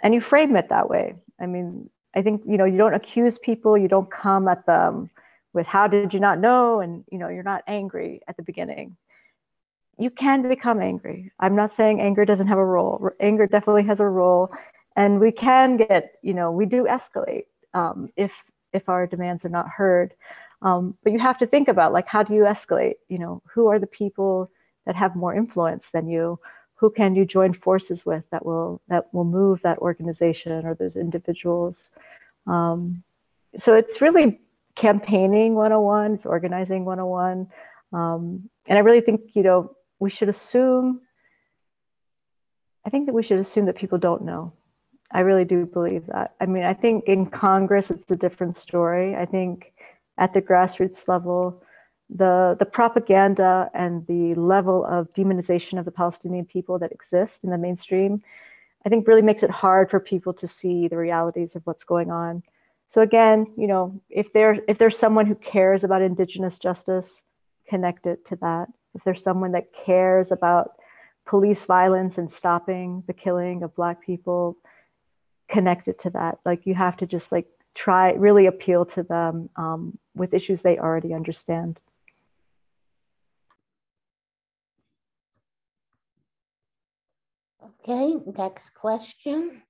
And you frame it that way. I mean, I think, you don't accuse people, you don't come at them with how did you not know? And, you're not angry at the beginning. You can become angry. I'm not saying anger doesn't have a role. Anger definitely has a role. And we can get, we do escalate if our demands are not heard. But you have to think about, like, how do you escalate? Who are the people that have more influence than you? Who can you join forces with that will move that organization or those individuals? So it's really campaigning 101, it's organizing 101. And I really think, we should assume, that people don't know. I really do believe that. I mean, I think in Congress, it's a different story. I think at the grassroots level, the propaganda and the level of demonization of the Palestinian people that exist in the mainstream, I think really makes it hard for people to see the realities of what's going on. So again, if there's someone who cares about Indigenous justice, connect it to that. If there's someone that cares about police violence and stopping the killing of Black people, connect it to that. Like, you have to just try really appeal to them with issues they already understand. Okay, next question.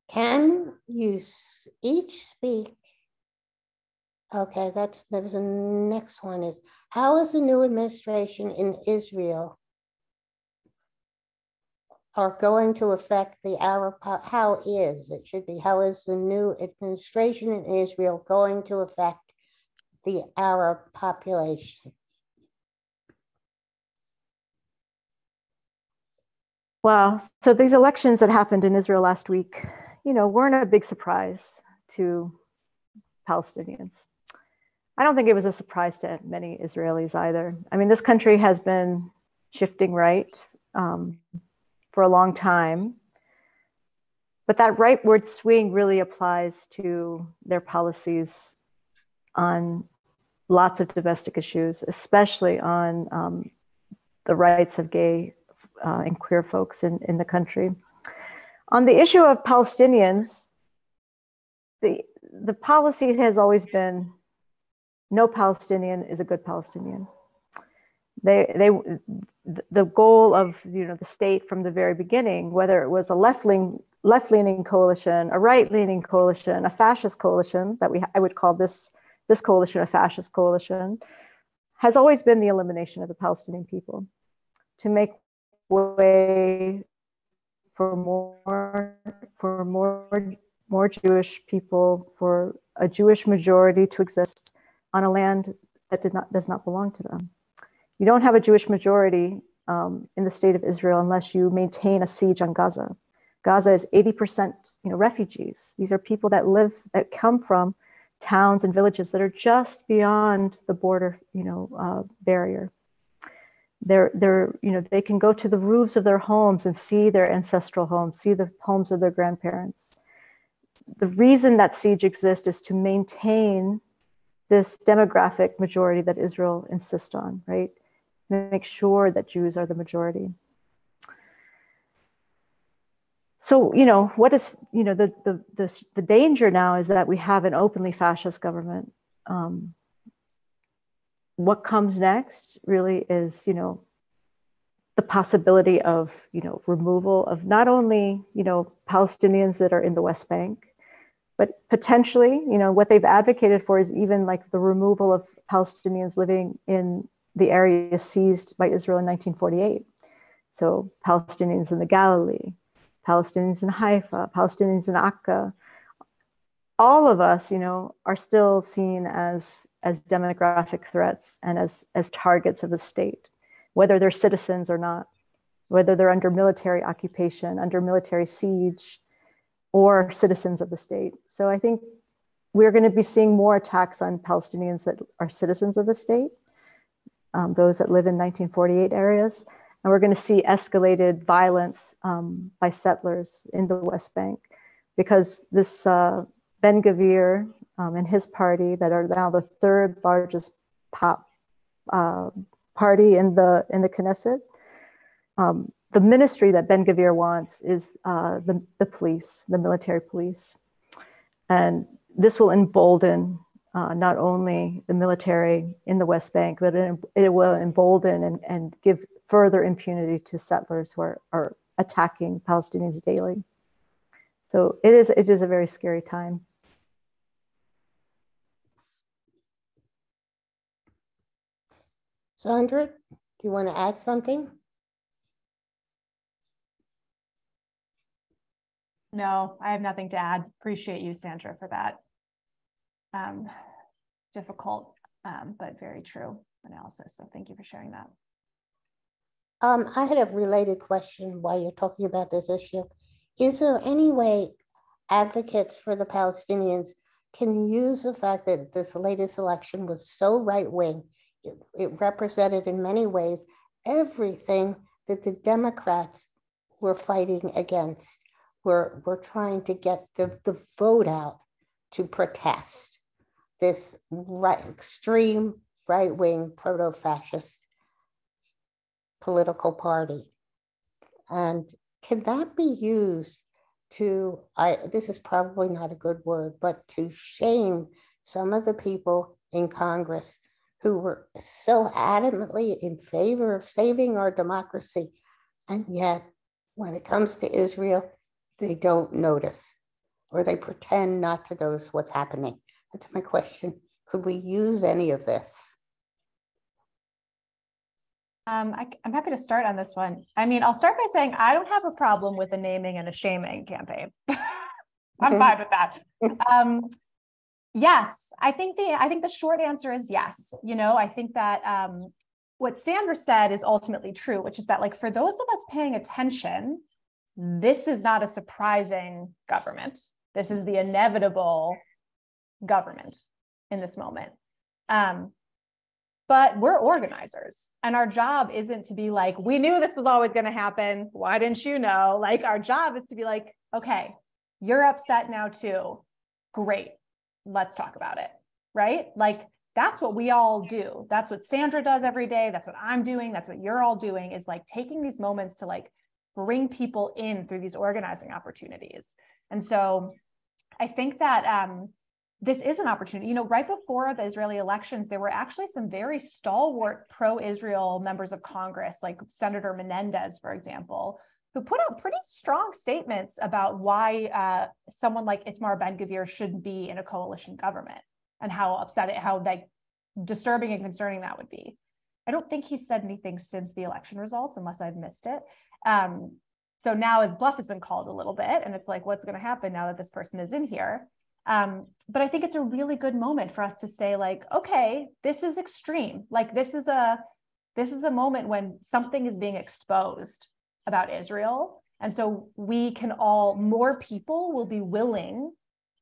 Can you each speak? Okay, the next one is, how is the new administration in Israel are going to affect the Arab, how is the new administration in Israel going to affect the Arab population? Well, so these elections that happened in Israel last week, weren't a big surprise to Palestinians. I don't think it was a surprise to many Israelis either. I mean, this country has been shifting right for a long time, but that rightward swing really applies to their policies on lots of domestic issues, especially on the rights of gay and queer folks in the country. On the issue of Palestinians, the policy has always been no Palestinian is a good Palestinian. The goal of the state from the very beginning, whether it was a left-leaning coalition, a right-leaning coalition, a fascist coalition I would call this coalition a fascist coalition, has always been the elimination of the Palestinian people, to make way for more Jewish people, for a Jewish majority to exist on a land that does not belong to them. You don't have a Jewish majority in the state of Israel unless you maintain a siege on Gaza. Gaza is 80% refugees. These are people that come from towns and villages that are just beyond the border barrier. They can go to the roofs of their homes and see their ancestral homes, see the homes of their grandparents. The reason that siege exists is to maintain this demographic majority that Israel insists on, right? Make sure that Jews are the majority. So, what is, the danger now is that we have an openly fascist government. What comes next really is, the possibility of, removal of not only, Palestinians that are in the West Bank, but potentially, what they've advocated for is even the removal of Palestinians living in the area seized by Israel in 1948. So Palestinians in the Galilee, Palestinians in Haifa, Palestinians in Akka, all of us, are still seen as demographic threats and as targets of the state, whether they're citizens or not. whether they're under military occupation, under military siege, or citizens of the state. So I think we're going to be seeing more attacks on Palestinians that are citizens of the state, those that live in 1948 areas. And we're going to see escalated violence by settlers in the West Bank, because this Ben-Gvir and his party, that are now the third largest party in the Knesset, the ministry that Ben-Gvir wants is the police, the military police. And this will embolden not only the military in the West Bank, but it will embolden and give further impunity to settlers who are attacking Palestinians daily. So it is a very scary time. Sandra, do you want to add something? No, I have nothing to add. Appreciate you, Sandra, for that difficult but very true analysis. So thank you for sharing that. I had a related question while you're talking about this issue. Is there any way advocates for the Palestinians can use the fact that this latest election was so right-wing? It represented in many ways everything that the Democrats were fighting against. We're trying to get the vote out to protest this extreme right-wing proto-fascist political party. And can that be used to, this is probably not a good word, but to shame some of the people in Congress who were so adamantly in favor of saving our democracy, and yet when it comes to Israel, they don't notice, or they pretend not to notice what's happening. That's my question. Could we use any of this? I'm happy to start on this one. I mean, I'll start by saying I don't have a problem with a naming and a shaming campaign. I'm fine with that. Yes, I think the short answer is yes. You know, I think that what Sandra said is ultimately true, which is that, like, for those of us paying attention, this is not a surprising government. This is the inevitable government in this moment. But we're organizers, and our job isn't to be like, we knew this was always going to happen. Why didn't you know? Like, our job is to be like, okay, you're upset now too. Great. Let's talk about it. Right? Like, that's what we all do. That's what Sandra does every day. That's what I'm doing. That's what you're all doing, is like taking these moments to like bring people in through these organizing opportunities. And so I think that this is an opportunity. You know, right before the Israeli elections, there were actually some very stalwart pro-Israel members of Congress, like Senator Menendez, for example, who put out pretty strong statements about why someone like Itamar Ben-Gvir shouldn't be in a coalition government, and how like disturbing and concerning that would be. I don't think he's said anything since the election results, unless I've missed it. So now his bluff has been called a little bit, and it's like, what's going to happen now that this person is in here? But I think it's a really good moment for us to say, like, okay, this is extreme. Like, this is a moment when something is being exposed about Israel. And so we can more people will be willing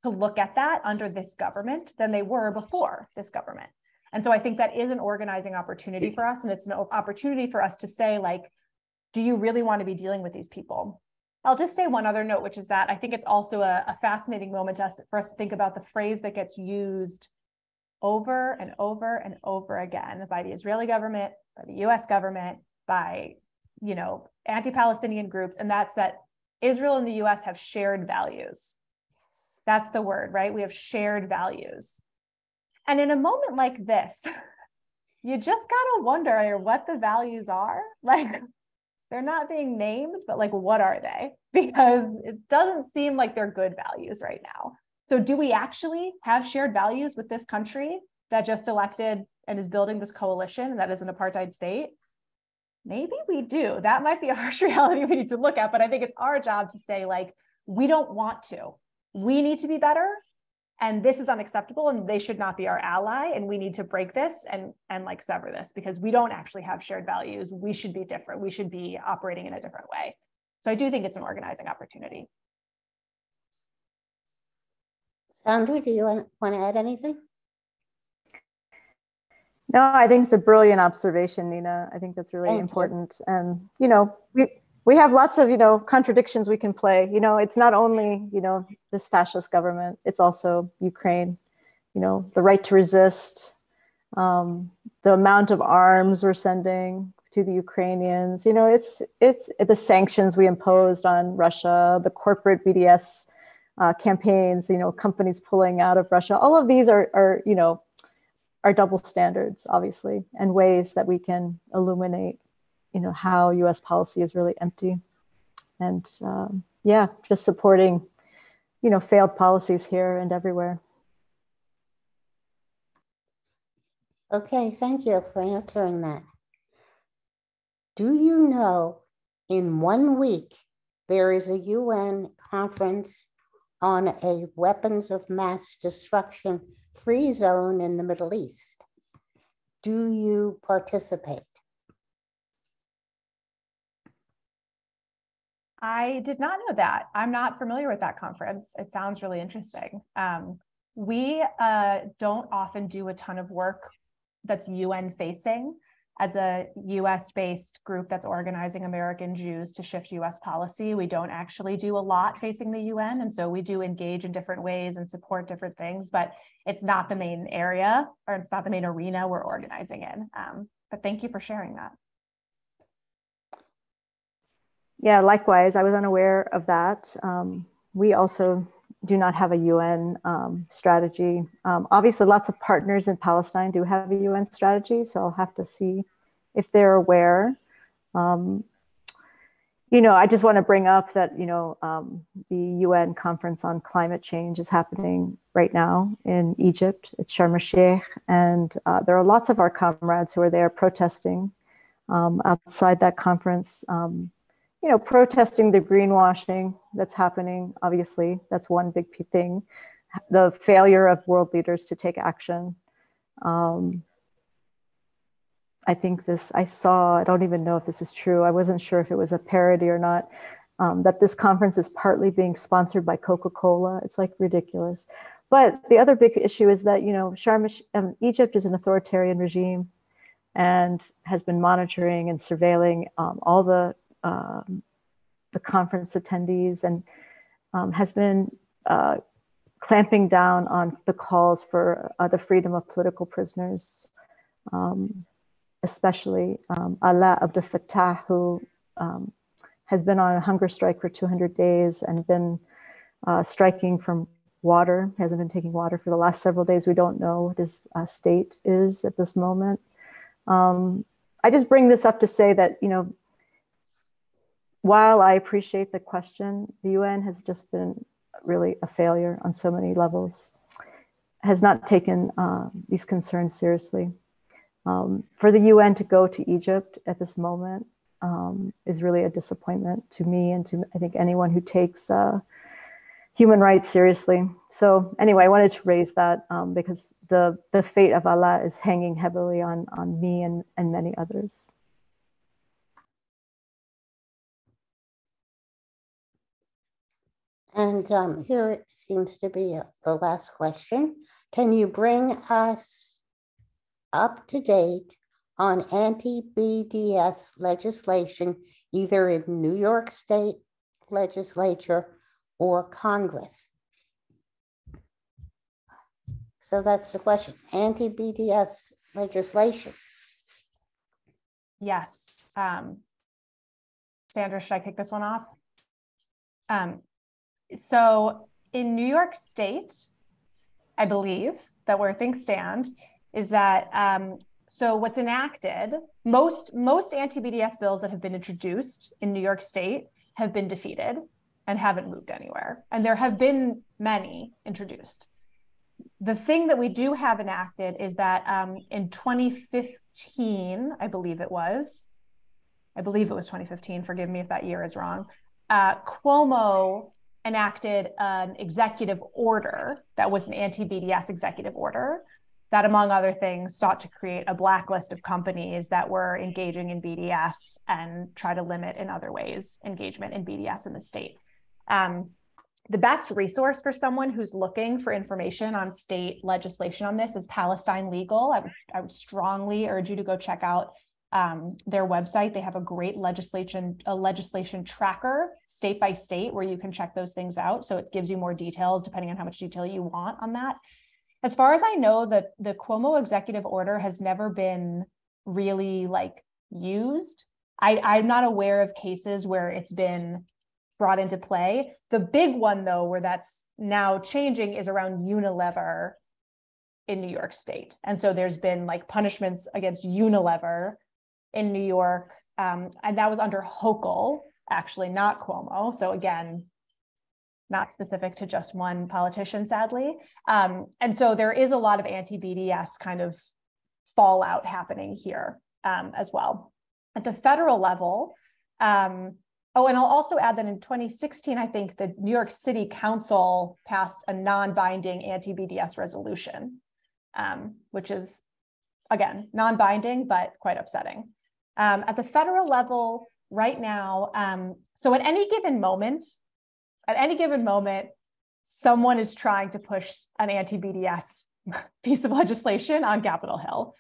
to look at that under this government than they were before this government. And so I think that is an organizing opportunity for us. And it's an opportunity for us to say, like, do you really want to be dealing with these people? I'll just say one other note, which is that I think it's also a fascinating moment for us to think about the phrase that gets used over and over and over again by the Israeli government, by the US government, by, you know, anti-Palestinian groups. And that's that Israel and the US have shared values. That's the word, right? We have shared values. And in a moment like this, you just gotta wonder what the values are. Like, they're not being named, but like, what are they? Because it doesn't seem like they're good values right now. So do we actually have shared values with this country that just elected and is building this coalition that is an apartheid state? Maybe we do. That might be a harsh reality we need to look at, but I think it's our job to say, like, we don't want to. We need to be better. and this is unacceptable, and they should not be our ally, and we need to break this and like sever this, because we don't actually have shared values. We should be different. We should be operating in a different way. So I do think it's an organizing opportunity. Sandra, do you want to add anything? No, I think it's a brilliant observation, Nina. I think that's really Thank important. You. And, you know, we have lots of, you know, contradictions we can play. You know, it's not only, you know, this fascist government, it's also Ukraine, you know, the right to resist, the amount of arms we're sending to the Ukrainians. You know, it's the sanctions we imposed on Russia, the corporate BDS campaigns, you know, companies pulling out of Russia. All of these are, you know, are double standards, obviously, and ways that we can illuminate, you know, how U.S. policy is really empty. And yeah, just supporting, you know, failed policies here and everywhere. Okay, thank you for answering that. Do you know in 1 week there is a UN conference on a weapons of mass destruction free zone in the Middle East? Do you participate? I did not know that. I'm not familiar with that conference. It sounds really interesting. We don't often do a ton of work that's UN facing. As a US-based group that's organizing American Jews to shift US policy, we don't actually do a lot facing the UN. And so we do engage in different ways and support different things, but it's not the main area, or it's not the main arena we're organizing in. But thank you for sharing that. Yeah, likewise, I was unaware of that. We also do not have a UN strategy. Obviously, lots of partners in Palestine do have a UN strategy, so I'll have to see if they're aware. You know, I just want to bring up that, you know, the UN conference on climate change is happening right now in Egypt at Sharm el-Sheikh, and there are lots of our comrades who are there protesting outside that conference. You know, protesting the greenwashing that's happening. Obviously, that's one big thing. The failure of world leaders to take action. I think I don't even know if this is true. I wasn't sure if it was a parody or not, that this conference is partly being sponsored by Coca-Cola. It's like ridiculous. But the other big issue is that, you know, Egypt is an authoritarian regime and has been monitoring and surveilling all the conference attendees, and has been clamping down on the calls for the freedom of political prisoners, especially Alaa Abdel Fattah, who has been on a hunger strike for 200 days and been striking from water, hasn't been taking water for the last several days. We don't know what his state is at this moment. I just bring this up to say that, you know, while I appreciate the question, the UN has just been really a failure on so many levels, has not taken these concerns seriously. For the UN to go to Egypt at this moment is really a disappointment to me and to, I think, anyone who takes human rights seriously. So anyway, I wanted to raise that because the fate of Alaa is hanging heavily on me and many others. And here it seems to be the last question. Can you bring us up to date on anti-BDS legislation, either in New York State legislature or Congress? So that's the question, anti-BDS legislation. Yes. Sandra, should I kick this one off? So in New York State, I believe that where things stand is that, so what's enacted, most anti-BDS bills that have been introduced in New York State have been defeated and haven't moved anywhere. And there have been many introduced. The thing that we do have enacted is that in 2015, I believe it was 2015, forgive me if that year is wrong, Cuomo enacted an executive order that was an anti-BDS executive order that, among other things, sought to create a blacklist of companies that were engaging in BDS and try to limit in other ways engagement in BDS in the state. The best resource for someone who's looking for information on state legislation on this is Palestine Legal. I would strongly urge you to go check out their website. They have a great legislation tracker state by state where you can check those things out. So it gives you more details depending on how much detail you want on that. As far as I know, the Cuomo executive order has never been really used. I'm not aware of cases where it's been brought into play. The big one, though, where that's now changing is around Unilever in New York State. And so there's been punishments against Unilever in New York. And that was under Hochul, actually, not Cuomo. So again, not specific to just one politician, sadly. And so there is a lot of anti-BDS kind of fallout happening here as well. At the federal level, oh, and I'll also add that in 2016, I think the New York City Council passed a non-binding anti-BDS resolution, which is, again, non-binding, but quite upsetting. At the federal level right now, so at any given moment, someone is trying to push an anti-BDS piece of legislation on Capitol Hill.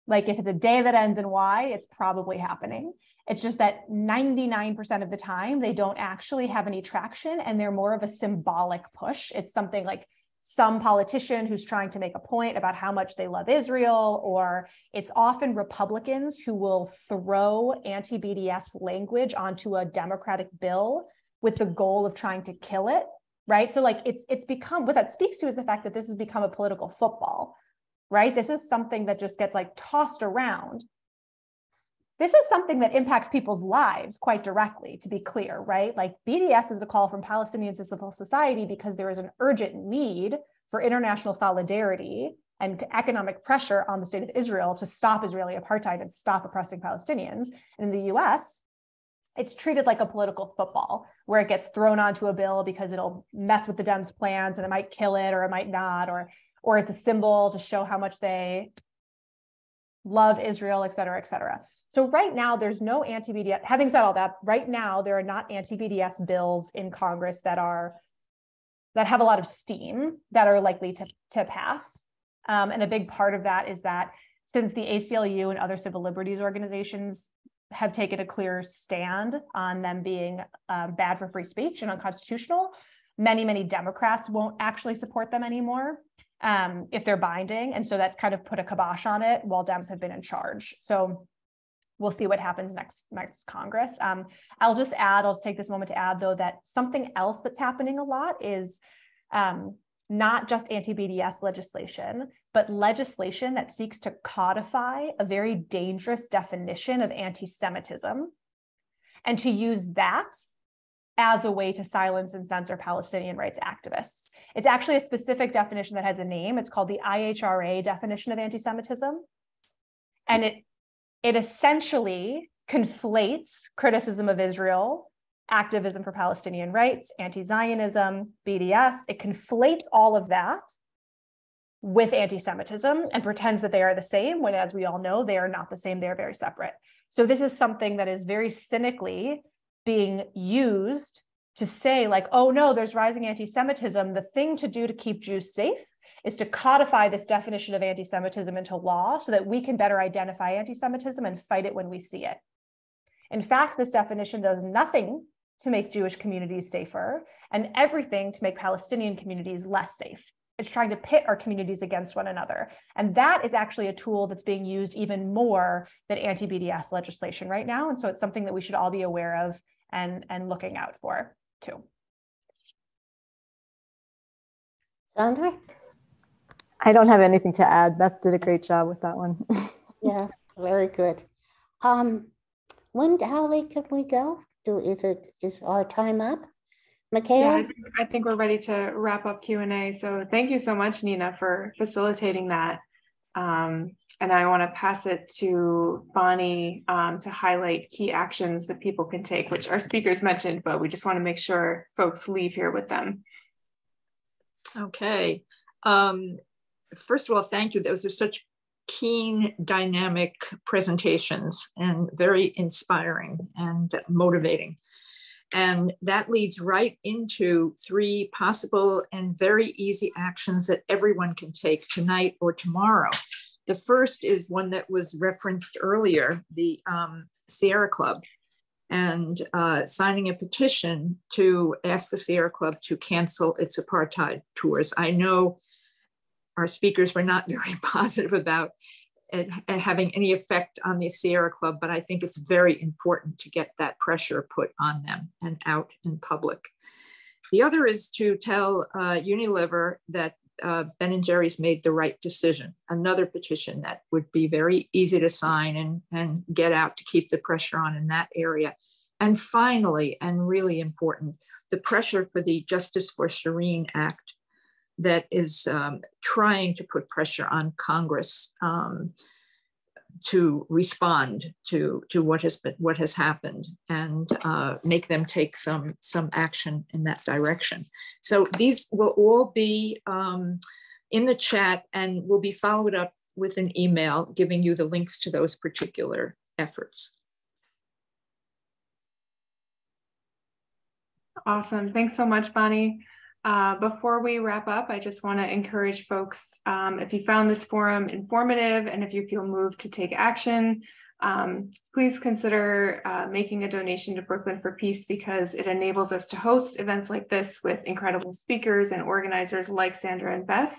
If it's a day that ends in Y, it's probably happening. It's just that 99% of the time, they don't actually have any traction and they're more of a symbolic push. It's something like some politician who's trying to make a point about how much they love Israel, or it's often Republicans who will throw anti-BDS language onto a Democratic bill with the goal of trying to kill it, right? So it's become, what that speaks to is the fact that this has become a political football, right? This is something that just gets tossed around. This is something that impacts people's lives quite directly, to be clear, right? BDS is a call from Palestinians to civil society because there is an urgent need for international solidarity and economic pressure on the state of Israel to stop Israeli apartheid and stop oppressing Palestinians. And in the US, it's treated like a political football where it gets thrown onto a bill because it'll mess with the Dems' plans and it might kill it or it might not, or it's a symbol to show how much they love Israel, et cetera, et cetera. So right now, there's no anti-BDS. Having said all that, right now, there are not anti-BDS bills in Congress that have a lot of steam that are likely to pass. And a big part of that is that since the ACLU and other civil liberties organizations have taken a clear stand on them being bad for free speech and unconstitutional, many Democrats won't actually support them anymore if they're binding. And so that's kind of put a kibosh on it while Dems have been in charge. So we'll see what happens next Congress. I'll just take this moment to add, though, that something else that's happening a lot is not just anti-BDS legislation, but legislation that seeks to codify a very dangerous definition of anti-Semitism and to use that as a way to silence and censor Palestinian rights activists. It's actually a specific definition that has a name. It's called the IHRA definition of anti-Semitism. And it essentially conflates criticism of Israel, activism for Palestinian rights, anti-Zionism, BDS. It conflates all of that with anti-Semitism and pretends that they are the same, when, as we all know, they are not the same. They are very separate. So this is something that is very cynically being used to say, oh no, there's rising anti-Semitism. The thing to do to keep Jews safe is to codify this definition of anti-Semitism into law so that we can better identify anti-Semitism and fight it when we see it. In fact, this definition does nothing to make Jewish communities safer and everything to make Palestinian communities less safe. It's trying to pit our communities against one another. And that is actually a tool that's being used even more than anti-BDS legislation right now. And so it's something that we should all be aware of and looking out for too. Sandra? I don't have anything to add. Beth did a great job with that one. Yeah, very good. How late can we go? Is our time up? Michaela? Yeah, I think we're ready to wrap up Q&A. So thank you so much, Nina, for facilitating that. And I want to pass it to Bonnie to highlight key actions that people can take, which our speakers mentioned, but we just want to make sure folks leave here with them. Okay. First of all, thank you. Those are such keen, dynamic presentations and very inspiring and motivating. And that leads right into 3 possible and very easy actions that everyone can take tonight or tomorrow. The first is one that was referenced earlier, the Sierra Club, and signing a petition to ask the Sierra Club to cancel its apartheid tours. I know our speakers were not very positive about it having any effect on the Sierra Club, but I think it's very important to get that pressure put on them and out in public. The other is to tell Unilever that Ben & Jerry's made the right decision, another petition that would be very easy to sign and get out to keep the pressure on in that area. And finally, and really important, the pressure for the Justice for Shireen Act that is trying to put pressure on Congress to respond to what has happened and make them take some action in that direction. So these will all be in the chat and will be followed up with an email giving you the links to those particular efforts. Awesome. Thanks so much, Bonnie. Before we wrap up, I just want to encourage folks, if you found this forum informative and if you feel moved to take action, please consider making a donation to Brooklyn for Peace, because it enables us to host events like this with incredible speakers and organizers like Sandra and Beth.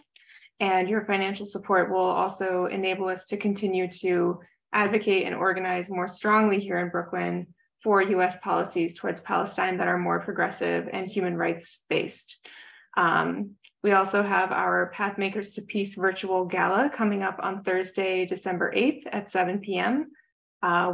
And your financial support will also enable us to continue to advocate and organize more strongly here in Brooklyn for US policies towards Palestine that are more progressive and human rights based. We also have our Pathmakers to Peace virtual gala coming up on Thursday, December 8th at 7 p.m.,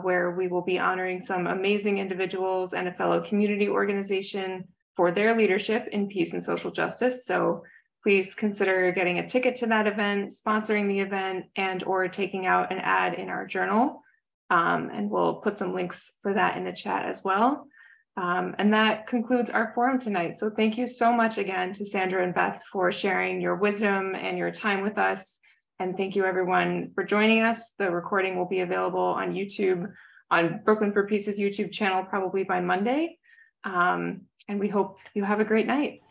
where we will be honoring some amazing individuals and a fellow community organization for their leadership in peace and social justice. So please consider getting a ticket to that event, sponsoring the event, and or taking out an ad in our journal. And we'll put some links for that in the chat as well. And that concludes our forum tonight. So thank you so much again to Sandra and Beth for sharing your wisdom and your time with us. And thank you everyone for joining us. The recording will be available on YouTube, on Brooklyn for Peace's YouTube channel, probably by Monday. And we hope you have a great night.